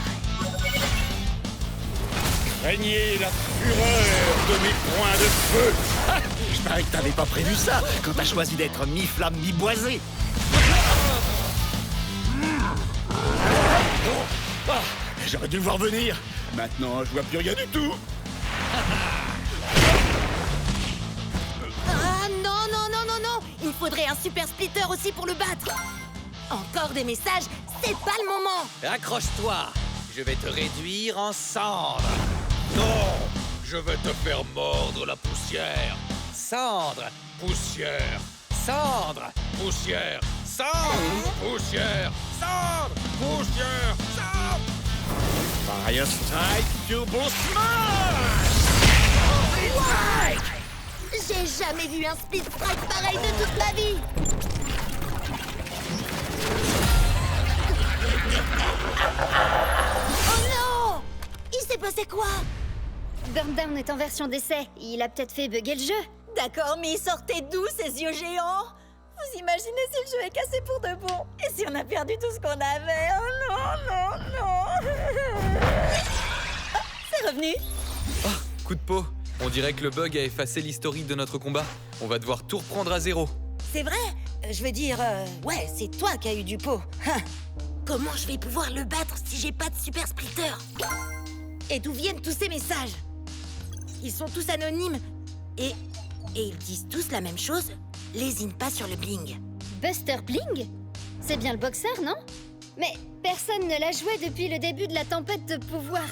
Craignez la fureur de mes points de feu. Ah, je parie que t'avais pas prévu ça quand t'as choisi d'être mi-flamme, mi-boisé. Ah, j'aurais dû le voir venir. Maintenant, je vois plus rien du tout. Ah non, non, non, non, non! Il faudrait un super splitter aussi pour le battre. Encore des messages, c'est pas le moment. Accroche-toi. Je vais te réduire en cendres. Non, je vais te faire mordre la poussière. Cendres, Poussière, cendres. poussière, cendre, poussière, cendre, poussière, cendre. Fire Strike Turbo Smash! Split Strike! J'ai jamais vu un split strike pareil de toute ma vie. Oh non! Il s'est passé quoi? Burndown est en version d'essai. Il a peut-être fait bugger le jeu. D'accord, mais il sortait d'où ces yeux géants? Vous imaginez si le jeu est cassé pour de bon? Et si on a perdu tout ce qu'on avait? Oh non, non, non! Ah, c'est revenu! Ah, coup de peau. On dirait que le bug a effacé l'historique de notre combat. On va devoir tout reprendre à zéro. C'est vrai? Je veux dire, ouais, c'est toi qui as eu du pot. Hein. Comment je vais pouvoir le battre si j'ai pas de super splitter? Et d'où viennent tous ces messages? Ils sont tous anonymes. Et ils disent tous la même chose. Lésine pas sur le bling. Buster Bling? C'est bien le boxeur, non? Mais personne ne l'a joué depuis le début de la tempête de pouvoir.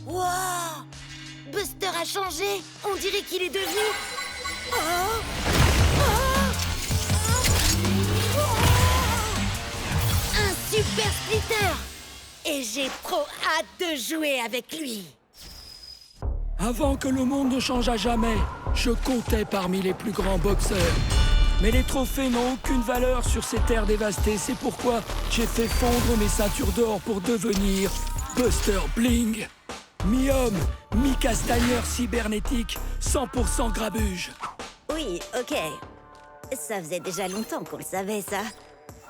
Wow! Buster a changé. On dirait qu'il est devenu... Oh! Oh! Oh! Super Splitter! Et j'ai trop hâte de jouer avec lui! Avant que le monde ne change à jamais, je comptais parmi les plus grands boxeurs. Mais les trophées n'ont aucune valeur sur ces terres dévastées. C'est pourquoi j'ai fait fondre mes ceintures d'or pour devenir Buster Bling. Mi-homme, mi-castagneur cybernétique, 100% grabuge. Oui, ok. Ça faisait déjà longtemps qu'on le savait, ça.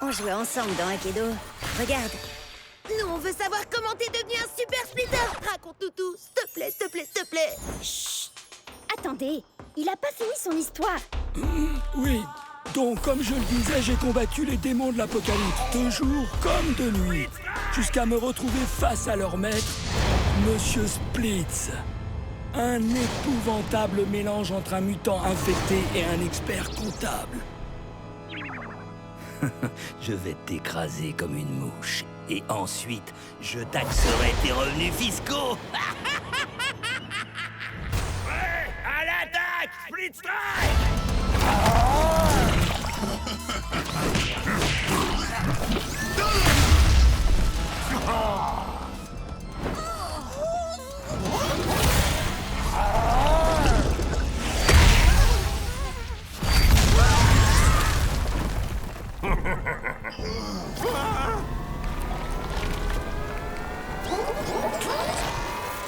On jouait ensemble dans Aikido. Regarde. Nous, on veut savoir comment t'es devenu un Super Splitter! Raconte-nous tout, s'il te plaît, s'il te plaît, s'il te plaît! Chut! Attendez, il a pas fini son histoire. Oui, donc comme je le disais, j'ai combattu les démons de l'apocalypse, de jour comme de nuit, jusqu'à me retrouver face à leur maître, Monsieur Splitz. Un épouvantable mélange entre un mutant infecté et un expert comptable. Je vais t'écraser comme une mouche. Et ensuite, je taxerai tes revenus fiscaux. Ouais, à l'attaque! Split Strike!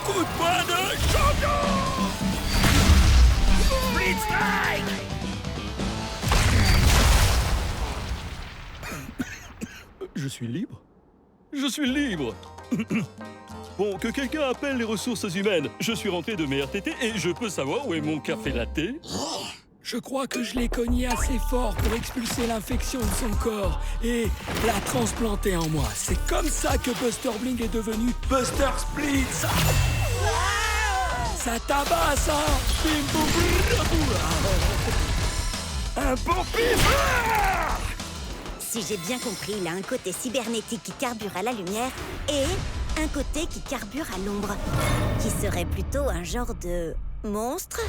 Coup de poing de champion! Split Strike! Je suis libre? Je suis libre! Bon, que quelqu'un appelle les ressources humaines. Je suis rentré de mes RTT et je peux savoir où est mon café latte? Je crois que je l'ai cogné assez fort pour expulser l'infection de son corps et la transplanter en moi. C'est comme ça que Buster Bling est devenu Buster Splitz. Ça tabasse, hein? Bim, boum, boum, boum. Un bon pif! Si j'ai bien compris, il a un côté cybernétique qui carbure à la lumière et un côté qui carbure à l'ombre, qui serait plutôt un genre de monstre.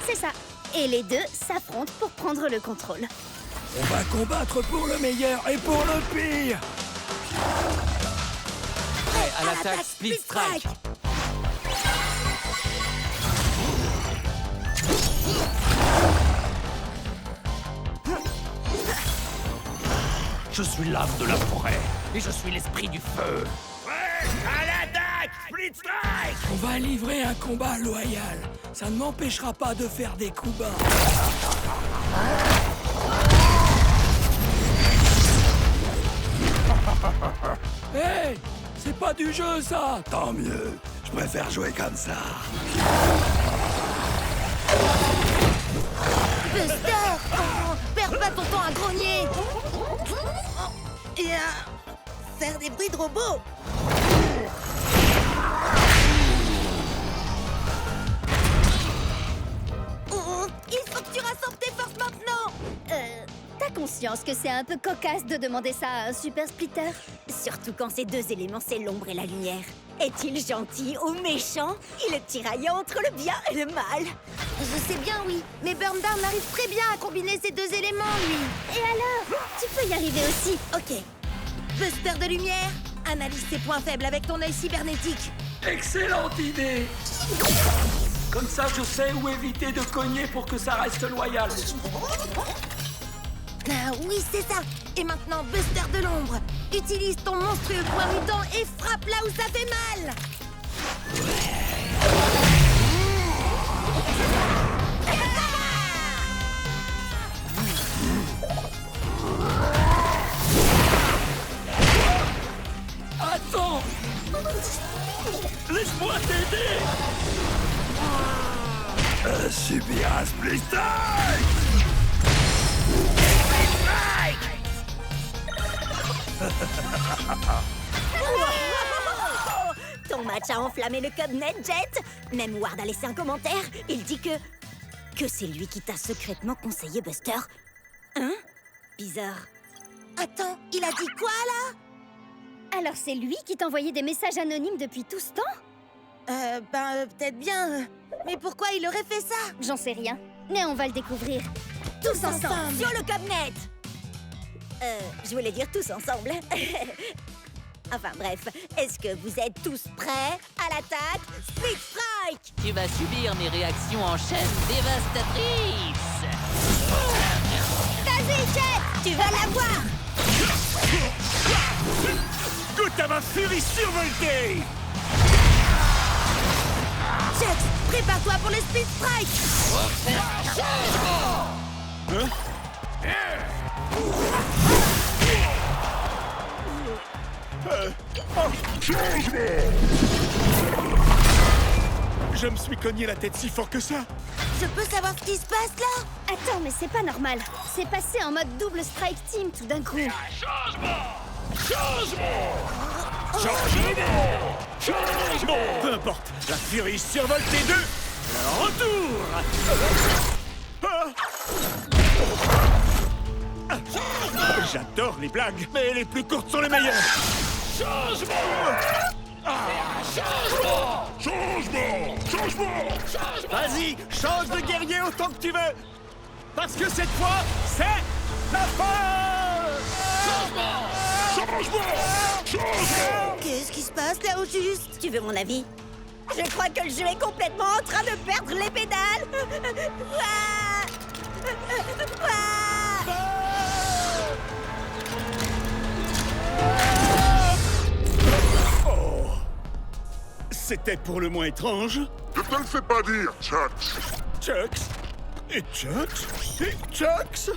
C'est ça. Et les deux s'affrontent pour prendre le contrôle. On va combattre pour le meilleur et pour le pire. Prêt à l'attaque Split Strike! Je suis l'âme de la forêt et je suis l'esprit du feu. Ouais, à l'attaque! Split Strike! On va livrer un combat loyal. Ça ne m'empêchera pas de faire des coups bas. Hey! C'est pas du jeu, ça! Tant mieux. Je préfère jouer comme ça. Buster! Oh, perds pas ton temps à grogner! Et à faire des bruits de robots! Oh, il faut que tu rassembles tes forces maintenant! T'as conscience que c'est un peu cocasse de demander ça à un Super Splitter? Surtout quand ces deux éléments, c'est l'ombre et la lumière. Est-il gentil ou méchant? Il est tiraillant entre le bien et le mal. Je sais bien, oui, mais Burndown arrive très bien à combiner ces deux éléments, lui. Et alors? Tu peux y arriver aussi. Ok. Buster de lumière, analyse tes points faibles avec ton œil cybernétique. Excellente idée! Comme ça, je sais où éviter de cogner pour que ça reste loyal. Ah oui, c'est ça. Et maintenant, Buster de l'ombre. Utilise ton monstrueux point mutant et frappe là où ça fait mal. Attends! Laisse-moi t'aider! Subir un Split Strike! Ton match a enflammé le Cubnet, Jet. Même Ward a laissé un commentaire. Il dit que c'est lui qui t'a secrètement conseillé Buster. Hein? Bizarre. Attends, il a dit quoi, là? Alors c'est lui qui t'envoyait des messages anonymes depuis tout ce temps? Peut-être bien. Mais pourquoi il aurait fait ça? J'en sais rien. Mais on va le découvrir. Tous ensemble. Sur le Cubnet! Je voulais dire tous ensemble. Enfin bref, est-ce que vous êtes tous prêts à l'attaque? Split Strike! Tu vas subir mes réactions en chaîne dévastatrices. Vas-y, Jet! Tu vas l'avoir! Goûte à ma furie survoltée! Jet, prépare-toi pour le Split Strike. Je me suis cogné la tête si fort que ça. Je peux savoir ce qui se passe là? Attends, mais c'est pas normal. C'est passé en mode double strike team tout d'un coup. Changement! Peu importe, la furie survoltée 2, le retour! J'adore les blagues, mais les plus courtes sont les meilleures. Changement! Vas-y, change de guerrier autant que tu veux! Parce que cette fois, c'est la fin! Qu'est-ce qui se passe là au juste? Tu veux mon avis? Je crois que le jeu est complètement en train de perdre les pédales! Oh, c'était pour le moins étrange. Ne te le fais pas dire, Chucks. Chucks? Et Chucks? Et Chucks?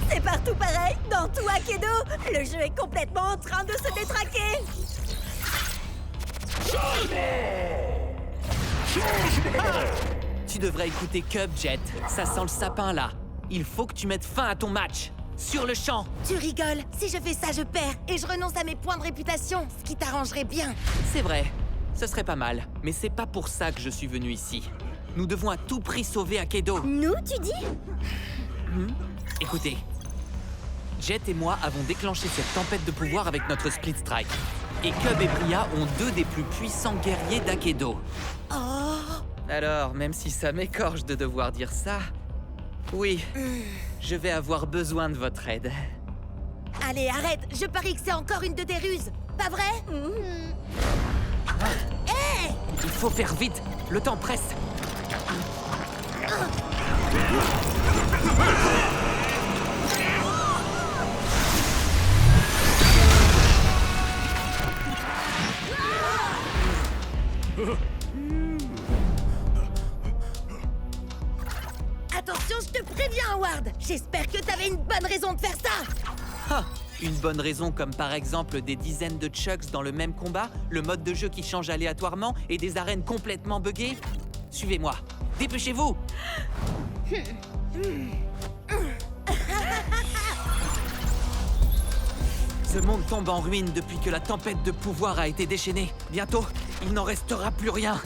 C'est partout pareil, dans tout Akedo, le jeu est complètement en train de se détraquer. Tu devrais écouter Cub, Jet. Ça sent le sapin, là. Il faut que tu mettes fin à ton match. Sur le champ. Tu rigoles. Si je fais ça, je perds. Et je renonce à mes points de réputation. Ce qui t'arrangerait bien. C'est vrai. Ce serait pas mal. Mais c'est pas pour ça que je suis venu ici. Nous devons à tout prix sauver Akedo. Nous, tu dis? Écoutez. Jet et moi avons déclenché cette tempête de pouvoir avec notre Split Strike. Et Cub et Bria ont deux des plus puissants guerriers d'Akedo. Oh. Alors, même si ça m'écorche de devoir dire ça... Oui, je vais avoir besoin de votre aide. Allez, arrête. Je parie que c'est encore une de tes ruses. Pas vrai? Hé! Il faut faire vite. Le temps presse. Attention, je te préviens, Howard. J'espère que t'avais une bonne raison de faire ça. Ah, une bonne raison comme par exemple des dizaines de Chucks dans le même combat, le mode de jeu qui change aléatoirement et des arènes complètement buggées. Suivez-moi. Dépêchez-vous. Ce monde tombe en ruine depuis que la tempête de pouvoir a été déchaînée. Bientôt, il n'en restera plus rien.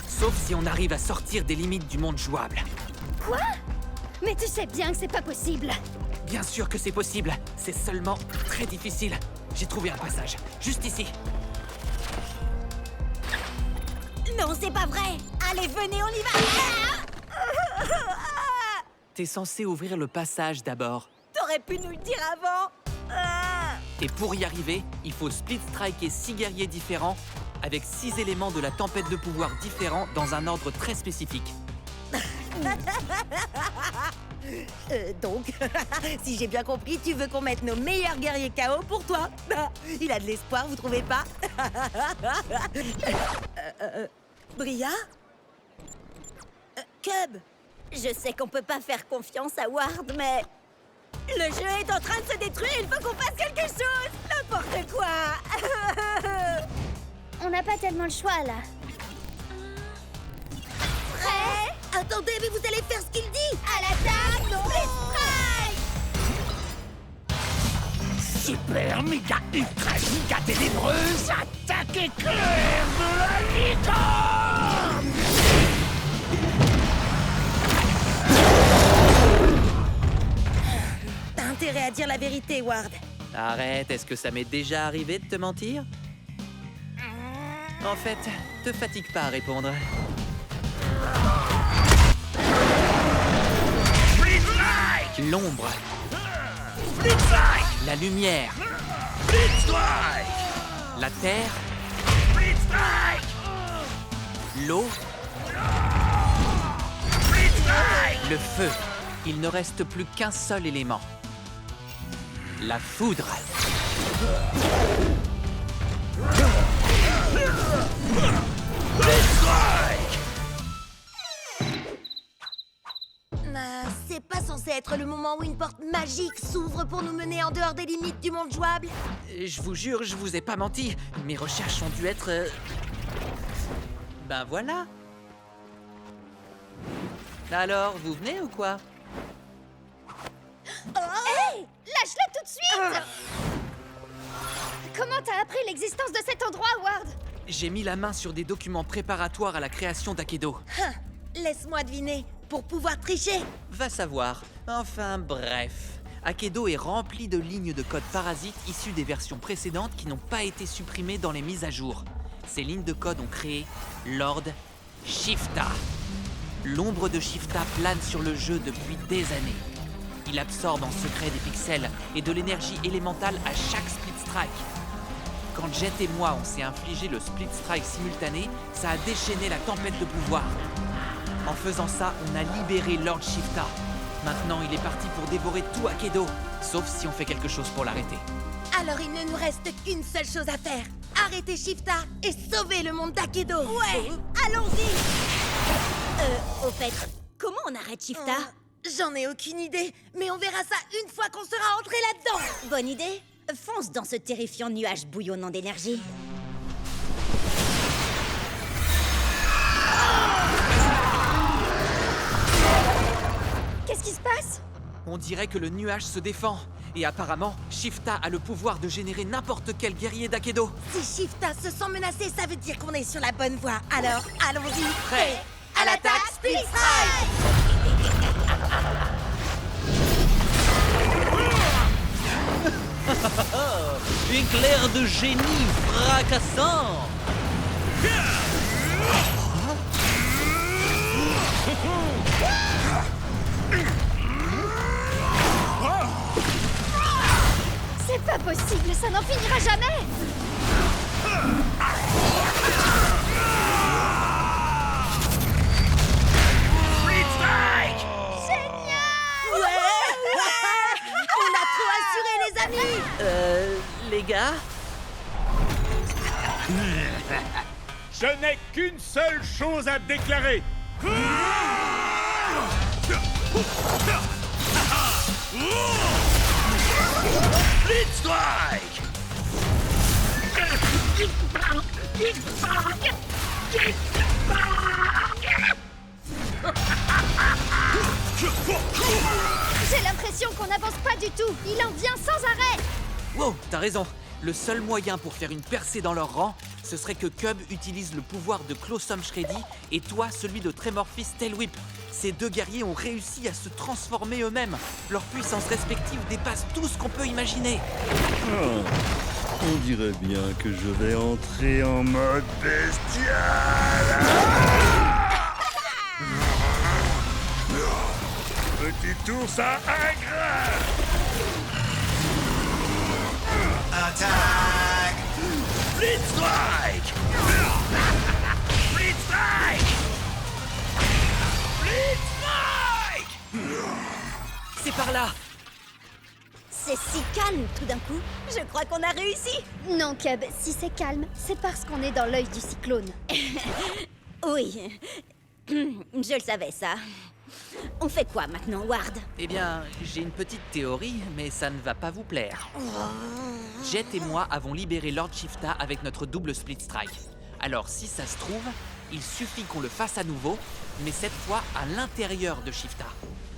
Sauf si on arrive à sortir des limites du monde jouable. Quoi? Mais tu sais bien que c'est pas possible. Bien sûr que c'est possible. C'est seulement très difficile. J'ai trouvé un passage. Juste ici. Non, c'est pas vrai. Allez, venez, on y va. T'es censé ouvrir le passage d'abord. T'aurais pu nous le dire avant. Et pour y arriver, il faut split striker 6 guerriers différents avec 6 éléments de la tempête de pouvoir différents dans un ordre très spécifique. Donc, si j'ai bien compris, tu veux qu'on mette nos meilleurs guerriers KO pour toi. Il a de l'espoir, vous trouvez pas? Bria? Cub? Je sais qu'on peut pas faire confiance à Ward, mais... Le jeu est en train de se détruire, il faut qu'on fasse quelque chose! N'importe quoi! On n'a pas tellement le choix, là. Prêt? Attendez, mais vous allez faire ce qu'il dit! À l'attaque! Super méga ultra giga ténébreuse, attaque éclair de la licorne! T'as intérêt à dire la vérité, Ward. Arrête, est-ce que ça m'est déjà arrivé de te mentir? En fait, te fatigue pas à répondre. L'ombre. La lumière. La terre. L'eau. Le feu. Il ne reste plus qu'un seul élément. La foudre. C'est pas censé être le moment où une porte magique s'ouvre pour nous mener en dehors des limites du monde jouable? Je vous jure, je vous ai pas menti. Mes recherches ont dû être... Ben voilà. Alors, vous venez ou quoi? Hey! Lâche-la tout de suite! Comment t'as appris l'existence de cet endroit, Ward? J'ai mis la main sur des documents préparatoires à la création d'Akedo. Laisse-moi deviner, pour pouvoir tricher. Va savoir. Enfin, bref. Akedo est rempli de lignes de code parasites issues des versions précédentes qui n'ont pas été supprimées dans les mises à jour. Ces lignes de code ont créé Lord Shifta. L'ombre de Shifta plane sur le jeu depuis des années. Il absorbe en secret des pixels et de l'énergie élémentale à chaque split strike. Quand Jet et moi on s'est infligé le split strike simultané, ça a déchaîné la tempête de pouvoir. En faisant ça, on a libéré Lord Shifta. Maintenant, il est parti pour dévorer tout Akedo, sauf si on fait quelque chose pour l'arrêter. Alors il ne nous reste qu'une seule chose à faire. Arrêter Shifta et sauver le monde d'Akedo. Ouais, allons-y. Au fait, comment on arrête Shifta? J'en ai aucune idée, mais on verra ça une fois qu'on sera entré là-dedans. Bonne idée. Fonce dans ce terrifiant nuage bouillonnant d'énergie. Qu'est-ce qui se passe? On dirait que le nuage se défend. Et apparemment, Shifta a le pouvoir de générer n'importe quel guerrier d'Akedo. Si Shifta se sent menacé, ça veut dire qu'on est sur la bonne voie. Alors, allons-y. Prêt à l'attaque, Split Strike! Éclair de génie fracassant! C'est pas possible, ça n'en finira jamais! Split Strike! Génial! Ouais! On a trop assuré, les amis! Les gars? Je n'ai qu'une seule chose à déclarer. Split Strike! J'ai l'impression qu'on n'avance pas du tout. Il en vient sans arrêt. Wow, t'as raison. Le seul moyen pour faire une percée dans leur rang, ce serait que Cub utilise le pouvoir de Closum Shreddy et toi celui de Tremorphis Tail Whip. Ces deux guerriers ont réussi à se transformer eux-mêmes. Leurs puissances respectives dépassent tout ce qu'on peut imaginer. On dirait bien que je vais entrer en mode bestial. Petit ours à ingrat. Attaque! Split Strike! Split Strike! Split Strike! C'est par là! C'est si calme tout d'un coup. Je crois qu'on a réussi. Non, Cub, si c'est calme, c'est parce qu'on est dans l'œil du cyclone. Oui, je le savais ça. On fait quoi maintenant, Ward? Eh bien, j'ai une petite théorie, mais ça ne va pas vous plaire. Jet et moi avons libéré Lord Shifta avec notre double split strike. Alors, si ça se trouve, il suffit qu'on le fasse à nouveau, mais cette fois à l'intérieur de Shifta.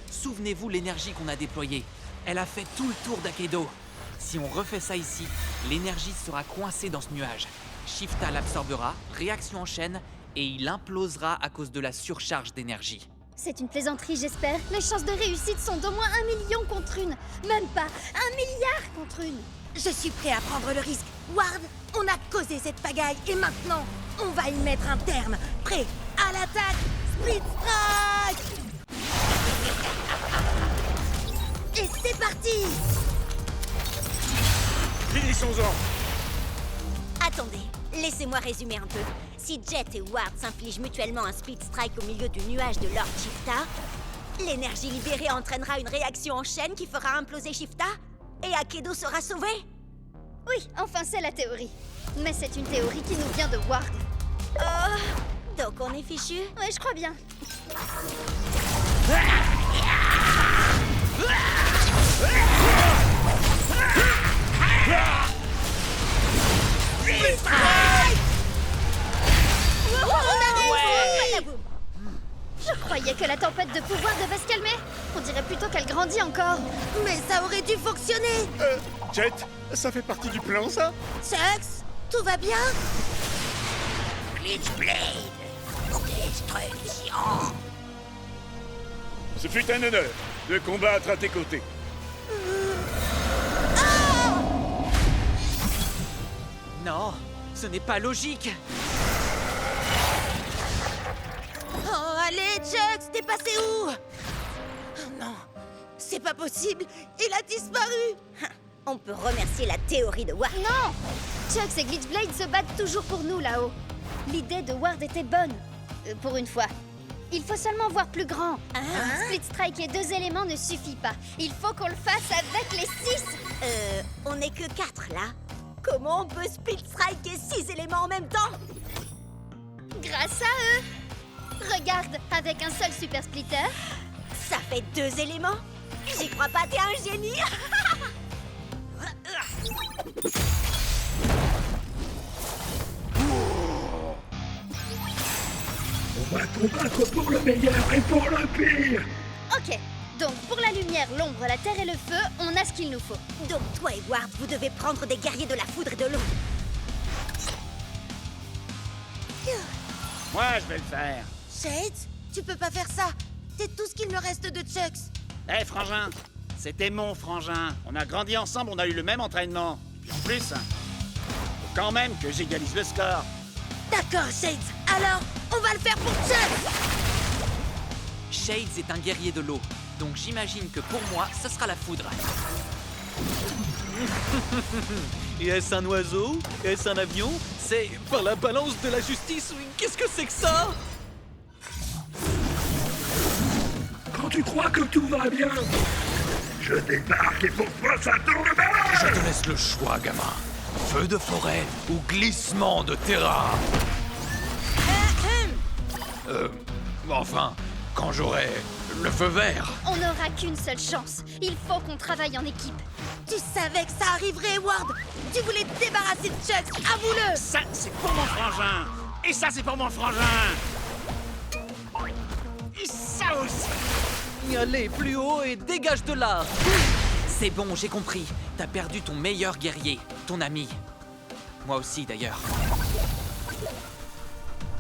Souvenez-vous l'énergie qu'on a déployée. Elle a fait tout le tour d'Akedo. Si on refait ça ici, l'énergie sera coincée dans ce nuage. Shifta l'absorbera, réaction en chaîne, et il implosera à cause de la surcharge d'énergie. C'est une plaisanterie, j'espère. Les chances de réussite sont d'au moins 1 million contre une. Même pas 1 milliard contre une. Je suis prêt à prendre le risque. Ward, on a causé cette pagaille et maintenant, on va y mettre un terme. Prêt à l'attaque, Split Strike! Et c'est parti! Finissons-en. Attendez, laissez-moi résumer un peu. Si Jet et Ward s'infligent mutuellement un Split Strike au milieu du nuage de Lord Shifta, l'énergie libérée entraînera une réaction en chaîne qui fera imploser Shifta et Akedo sera sauvé. Oui, enfin c'est la théorie. Mais c'est une théorie qui nous vient de Ward. Oh, donc on est fichu? Ouais, je crois bien. Je croyais que la tempête de pouvoir devait se calmer. On dirait plutôt qu'elle grandit encore. Mais ça aurait dû fonctionner! Jet, ça fait partie du plan, ça? Chucks, tout va bien? Glitchblade, destruction. Ce fut un honneur de combattre à tes côtés. Non, ce n'est pas logique. Oh, allez, Chucks, t'es passé où? Oh non, c'est pas possible, il a disparu! On peut remercier la théorie de Ward. Non! Chucks et Glitchblade se battent toujours pour nous là-haut. L'idée de Ward était bonne. Pour une fois. Il faut seulement voir plus grand. Split Strike et 2 éléments ne suffit pas. Il faut qu'on le fasse avec les 6. On n'est que 4 là. Comment on peut Split Strike et 6 éléments en même temps? Grâce à eux. Regarde, avec un seul Super Splitter. Ça fait 2 éléments? J'y crois pas, t'es un génie. On va combattre pour le meilleur et pour le pire. Ok, donc pour la lumière, l'ombre, la terre et le feu, on a ce qu'il nous faut. Donc toi et Ward, vous devez prendre des guerriers de la foudre et de l'eau. Moi, je vais le faire. Shades, tu peux pas faire ça. C'est tout ce qu'il me reste de Chucks. Hé, frangin, c'était mon frangin. On a grandi ensemble, on a eu le même entraînement. En plus, faut quand même que j'égalise le score. D'accord, Shades. Alors, on va le faire pour Chucks. Shades est un guerrier de l'eau, donc j'imagine que pour moi, ce sera la foudre. Et est-ce un oiseau? Est-ce un avion? C'est par la balance de la justice? Qu'est-ce que c'est que ça? Quand tu crois que tout va bien, je débarque et pour toi ça tourne mal. Je te laisse le choix, gamin. Feu de forêt ou glissement de terrain. Enfin, quand j'aurai le feu vert. On n'aura qu'une seule chance. Il faut qu'on travaille en équipe. Tu savais que ça arriverait, Ward. Tu voulais te débarrasser de Chucks. Avoue-le. Ça, c'est pour mon frangin. Et ça, c'est pour mon frangin. Et ça aussi. Allez, plus haut et dégage de là. C'est bon, j'ai compris. T'as perdu ton meilleur guerrier, ton ami. Moi aussi, d'ailleurs.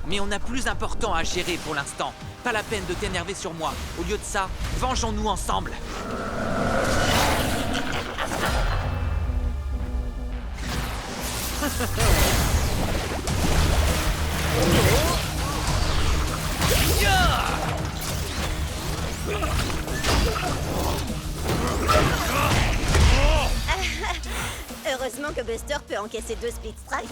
Mais on a plus important à gérer pour l'instant. Pas la peine de t'énerver sur moi. Au lieu de ça, vengeons-nous ensemble. Heureusement que Buster peut encaisser 2 Split Strike.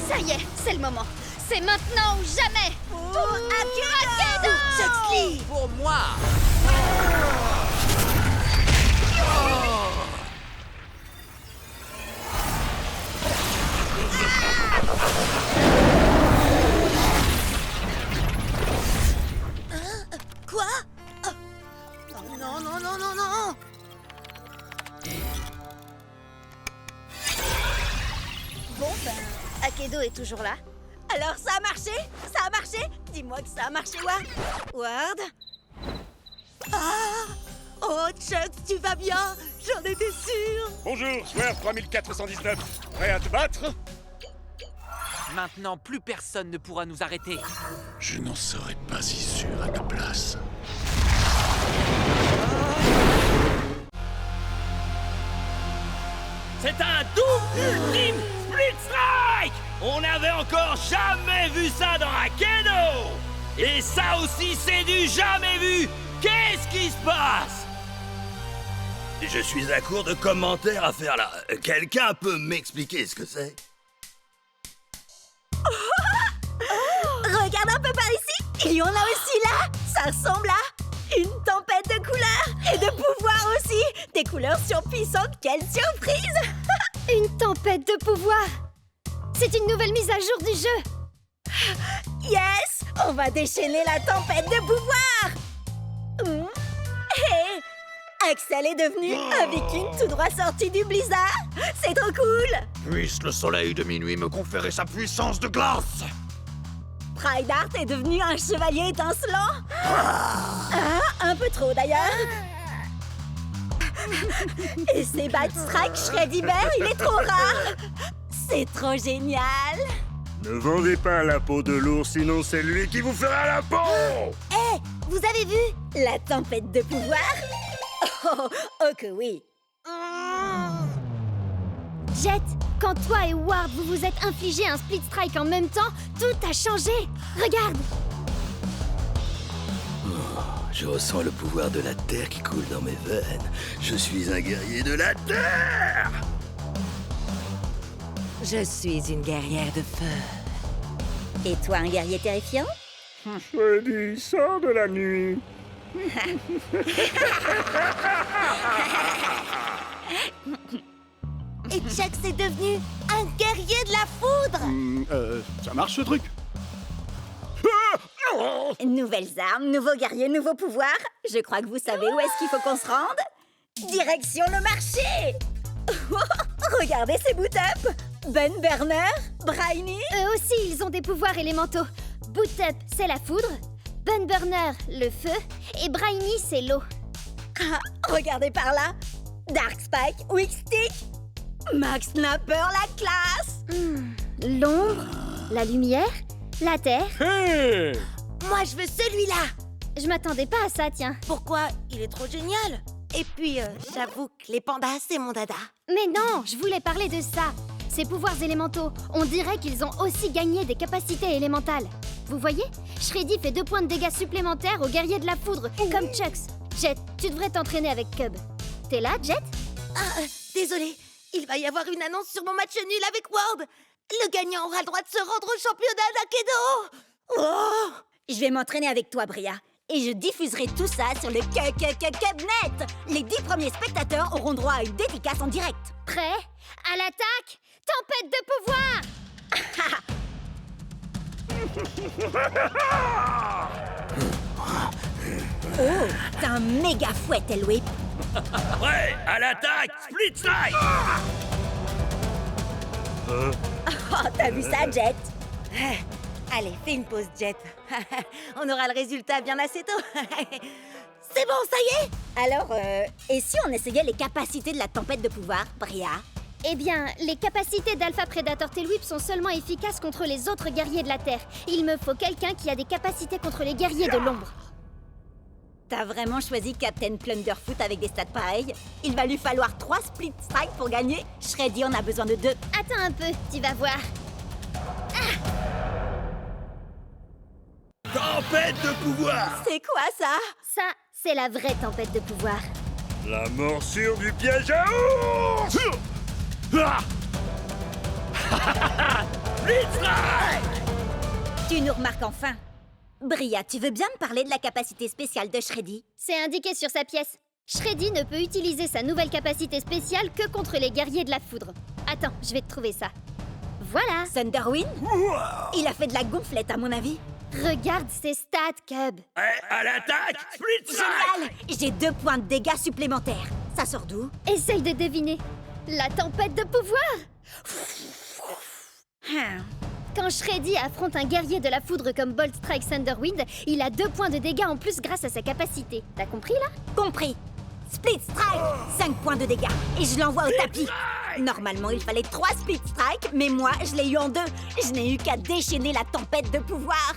Ça y est, c'est le moment. C'est maintenant ou jamais. Pour Akedo. Chucks Lee. Pour moi. Quoi? Oh. Non, non, non, non, non. Bon, ben, Akedo est toujours là. Alors ça a marché? Ça a marché? Dis-moi que ça a marché, Ward. Ward? Ah! Oh, Chucks, tu vas bien? J'en étais sûre. Bonjour, joueur 3419. Prêt à te battre? Maintenant, plus personne ne pourra nous arrêter. Je n'en serais pas si sûr à ta place. C'est un double ultime Split Strike! On n'avait encore jamais vu ça dans un Keno! Et ça aussi, c'est du jamais vu! Qu'est-ce qui se passe? Je suis à court de commentaires à faire là. Quelqu'un peut m'expliquer ce que c'est? Regarde un peu par ici. Il y en a aussi là. Ça ressemble à une tempête de couleurs et de pouvoirs aussi. Des couleurs surpuissantes. Quelle surprise! Une tempête de pouvoir. C'est une nouvelle mise à jour du jeu. Yes! On va déchaîner la tempête de pouvoir. Hey! Axel est devenu un viking tout droit sorti du blizzard. C'est trop cool. Puisse le soleil de minuit me conférer sa puissance de glace. Prydart est devenu un chevalier étincelant. Un peu trop d'ailleurs. Et ses Bite Strike Shreddy Bear, il est trop rare. C'est trop génial. Ne vendez pas la peau de l'ours, sinon c'est lui qui vous fera la peau. Hé, vous avez vu la tempête de pouvoir? Oh que oui. Jet, quand toi et Ward vous vous êtes infligé un Split Strike en même temps, tout a changé. Regarde. Je ressens le pouvoir de la terre qui coule dans mes veines. Je suis un guerrier de la terre. Je suis une guerrière de feu. Et toi, un guerrier terrifiant? Shreddy, sors de la nuit. Et Chuck est devenu un guerrier de la foudre. Ça marche ce truc? Nouvelles armes, nouveaux guerriers, nouveaux pouvoirs. Je crois que vous savez où est-ce qu'il faut qu'on se rende. Direction le marché. Regardez ces boot-up. Ben Burner, Briny. Eux aussi, ils ont des pouvoirs élémentaux. Boot Up, c'est la foudre. Ben Burner, le feu. Et Briny, c'est l'eau. Regardez par là. Dark Spike, Weak Stick. Max Snapper, la classe. L'ombre, la lumière, la terre. Hey! Moi, je veux celui-là. Je m'attendais pas à ça, tiens. Pourquoi? Il est trop génial. Et puis, j'avoue que les pandas, c'est mon dada. Mais non, je voulais parler de ça. Ces pouvoirs élémentaux, on dirait qu'ils ont aussi gagné des capacités élémentales. Vous voyez? Shreddy fait 2 points de dégâts supplémentaires aux guerriers de la foudre, comme Chucks. Jet, tu devrais t'entraîner avec Cub. T'es là, Jet? Désolé. Il va y avoir une annonce sur mon match nul avec Ward. Le gagnant aura le droit de se rendre au championnat d'Akedo. Oh! Je vais m'entraîner avec toi, Bria. Et je diffuserai tout ça sur le Cubnet. Les 10 premiers spectateurs auront droit à une dédicace en direct. Prêt? À l'attaque? Tempête de pouvoir! Oh, t'as un méga fouet, Elwip. Ouais, à l'attaque, Split Strike. Oh, t'as vu ça, Jet? Allez, fais une pause, Jet. On aura le résultat bien assez tôt. C'est bon, ça y est? Alors, et si on essayait les capacités de la tempête de pouvoir, Bria? Eh bien, les capacités d'Alpha Predator Tailwhip sont seulement efficaces contre les autres guerriers de la Terre. Il me faut quelqu'un qui a des capacités contre les guerriers de l'ombre. T'as vraiment choisi Captain Plunderfoot avec des stats pareils? Il va lui falloir 3 Split Strike pour gagner. Shreddy en a besoin de 2. Attends un peu, tu vas voir. Tempête de pouvoir. C'est quoi ça? Ça, c'est la vraie tempête de pouvoir. La morsure du piège à ours. Split Strike. Tu nous remarques enfin. Bria, tu veux bien me parler de la capacité spéciale de Shreddy? C'est indiqué sur sa pièce. Shreddy ne peut utiliser sa nouvelle capacité spéciale que contre les guerriers de la foudre. Attends, je vais te trouver ça. Voilà. Thunderwind? Il a fait de la gonflette, à mon avis. Regarde ses stats, Cub. À l'attaque, Split Strike. Génial! J'ai 2 points de dégâts supplémentaires. Ça sort d'où? Essaye de deviner. La tempête de pouvoir. Quand Shreddy affronte un guerrier de la foudre comme Bolt Strike Thunderwind, il a 2 points de dégâts en plus grâce à sa capacité. T'as compris, là? Compris. Split Strike! 5 points de dégâts, et je l'envoie au tapis. Normalement, il fallait 3 Split Strike, mais moi, je l'ai eu en 2. Je n'ai eu qu'à déchaîner la tempête de pouvoir.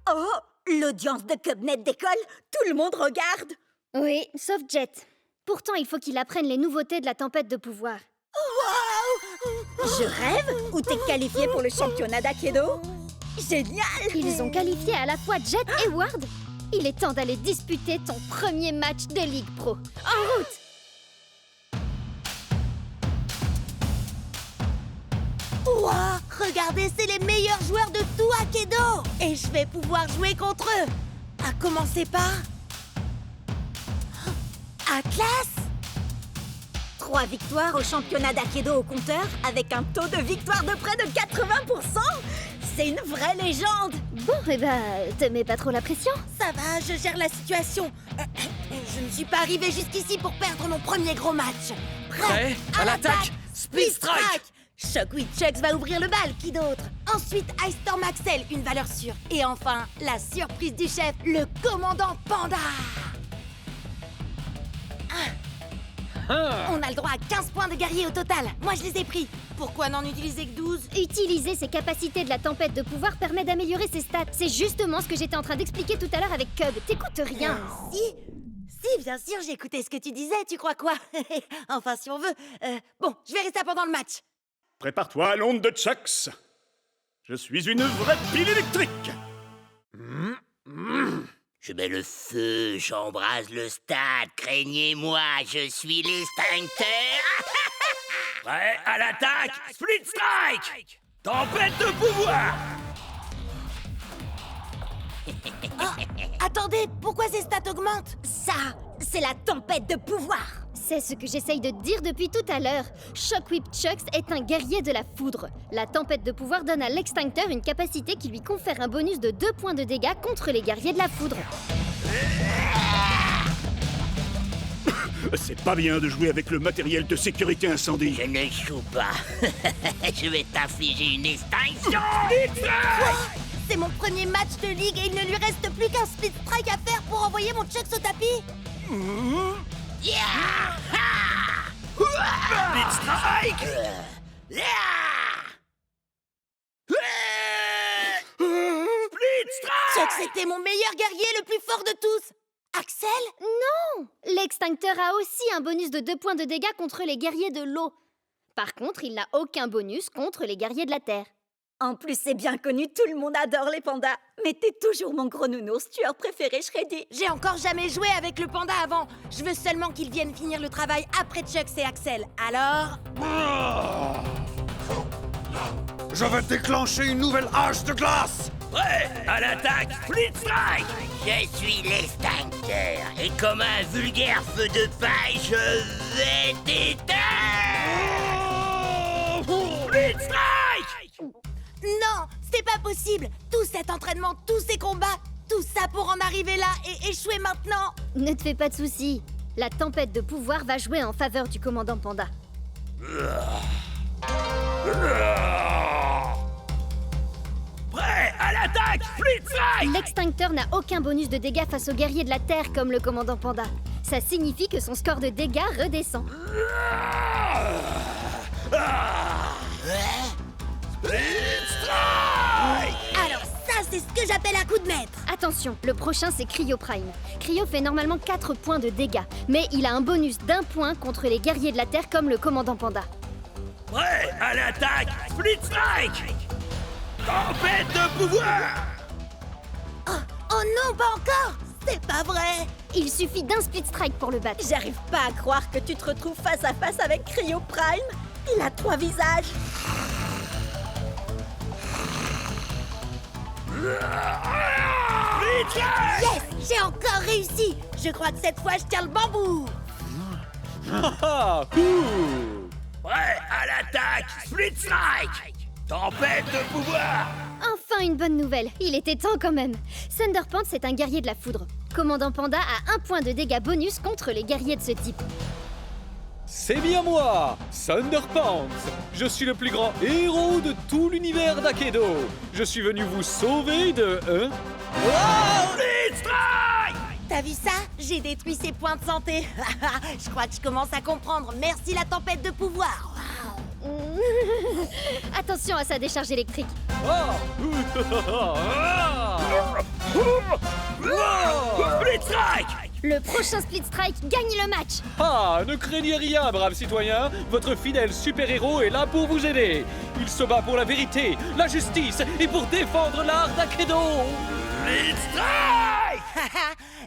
Oh, l'audience de Cubnet décolle. Tout le monde regarde. Oui, sauf Jet. Pourtant, il faut qu'il apprenne les nouveautés de la tempête de pouvoir. Wow! Je rêve? Ou t'es qualifié pour le championnat d'Aikido? Génial! Ils ont qualifié à la fois Jet et Ward. Il est temps d'aller disputer ton premier match de Ligue Pro. En route! Ouah, regardez, c'est les meilleurs joueurs de tout Aikido! Et je vais pouvoir jouer contre eux! À commencer par... Atlas! 3 victoires au championnat d'Aikido au compteur, avec un taux de victoire de près de 80%! C'est une vraie légende! Bon, eh ben, te mets pas trop la pression? Ça va, je gère la situation. Je ne suis pas arrivée jusqu'ici pour perdre mon premier gros match. Prêt à l'attaque! Split Strike! Shockwave Chucks va ouvrir le bal, qui d'autre? Ensuite, Ice Storm Axel, une valeur sûre. Et enfin, la surprise du chef, le commandant Panda. On a le droit à 15 points de guerrier au total. Moi, je les ai pris. Pourquoi n'en utiliser que 12? Utiliser ses capacités de la tempête de pouvoir permet d'améliorer ses stats. C'est justement ce que j'étais en train d'expliquer tout à l'heure avec Cub. T'écoutes rien. Si, bien sûr, j'ai écouté ce que tu disais. Tu crois quoi? Enfin, si on veut. Bon, je verrai ça pendant le match. Prépare-toi à l'onde de Chucks. Je suis une vraie pile électrique. Je mets le feu, j'embrase le stade, craignez-moi, je suis l'extincteur. Prêt à l'attaque! Split Strike! Tempête de pouvoir! Attendez, pourquoi ces stats augmentent? Ça, c'est la tempête de pouvoir! C'est ce que j'essaye de te dire depuis tout à l'heure. Shockwave Chucks est un guerrier de la foudre. La tempête de pouvoir donne à l'extincteur une capacité qui lui confère un bonus de 2 points de dégâts contre les guerriers de la foudre. C'est pas bien de jouer avec le matériel de sécurité incendie. Je ne joue pas. Je vais t'infliger une extinction. C'est mon premier match de ligue et il ne lui reste plus qu'un split strike à faire pour envoyer mon Chucks au tapis. Split Strike! Split Strike! Chucks était mon meilleur guerrier, le plus fort de tous. Axel? Non! L'extincteur a aussi un bonus de 2 points de dégâts contre les guerriers de l'eau. Par contre, il n'a aucun bonus contre les guerriers de la terre. En plus, c'est bien connu, tout le monde adore les pandas. Mais t'es toujours mon gros nounours, tueur préféré, Shreddy. J'ai encore jamais joué avec le panda avant. Je veux seulement qu'il vienne finir le travail après Chucks et Axel. Alors... Je vais déclencher une nouvelle hache de glace! Prêt à l'attaque! Split Strike! Je suis l'extincteur, et comme un vulgaire feu de paille, je vais t'éteindre! Split Strike! Non, c'est pas possible. Tout cet entraînement, tous ces combats, tout ça pour en arriver là et échouer maintenant. Ne te fais pas de soucis. La tempête de pouvoir va jouer en faveur du commandant Panda. Prêt à l'attaque! Split Strike! L'extincteur n'a aucun bonus de dégâts face aux guerriers de la Terre comme le commandant Panda. Ça signifie que son score de dégâts redescend. Split Strike! Alors ça, c'est ce que j'appelle un coup de maître. Attention, le prochain c'est Cryo Prime. Cryo fait normalement 4 points de dégâts, mais il a un bonus d'1 point contre les guerriers de la Terre comme le commandant Panda. Prêt à l'attaque! Split Strike! Tempête de pouvoir! Oh non, pas encore! C'est pas vrai! Il suffit d'un Split Strike pour le battre. J'arrive pas à croire que tu te retrouves face à face avec Cryo Prime. Il a 3 visages. Yes! J'ai encore réussi! Je crois que cette fois, je tiens le bambou! Prêt à l'attaque! Split Strike! Tempête de pouvoir! Enfin une bonne nouvelle, il était temps quand même. Thunderpants est un guerrier de la foudre. Commandant Panda a 1 point de dégâts bonus contre les guerriers de ce type. C'est bien moi, Thunderpants. Je suis le plus grand héros de tout l'univers d'Aikido. Je suis venu vous sauver de... Split Strike! T'as vu ça? J'ai détruit ses points de santé. Je crois que je commence à comprendre. Merci la tempête de pouvoir. Attention à sa décharge électrique. Split Strike! Le prochain Split Strike gagne le match. Ah, ne craignez rien, braves citoyens. Votre fidèle super-héros est là pour vous aider. Il se bat pour la vérité, la justice et pour défendre l'art d'Akedo. Split Strike!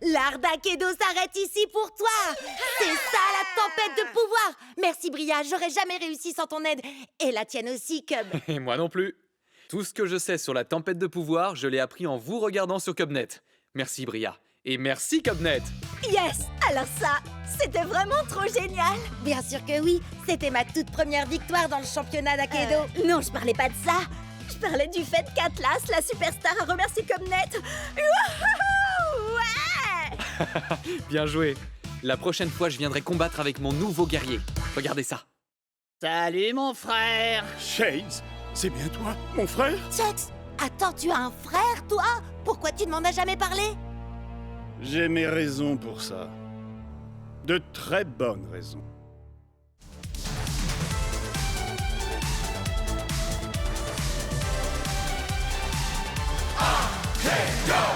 L'art d'Akedo s'arrête ici pour toi. C'est ça la tempête de pouvoir. Merci Bria, j'aurais jamais réussi sans ton aide. Et la tienne aussi, Cub. Et moi non plus. Tout ce que je sais sur la tempête de pouvoir, je l'ai appris en vous regardant sur Cubnet. Merci Bria. Et merci Cubnet. Yes! Alors ça, c'était vraiment trop génial! Bien sûr que oui. C'était ma toute première victoire dans le championnat d'Akedo. Non, je parlais pas de ça. Je parlais du fait qu'Atlas, la superstar, a remercié Cubnet. Wouhou! Ouais! Bien joué. La prochaine fois, je viendrai combattre avec mon nouveau guerrier. Regardez ça. Salut mon frère. Shades, c'est bien toi, mon frère? Chucks, attends, tu as un frère, toi? Pourquoi tu ne m'en as jamais parlé? J'ai mes raisons pour ça. De très bonnes raisons. Akedo!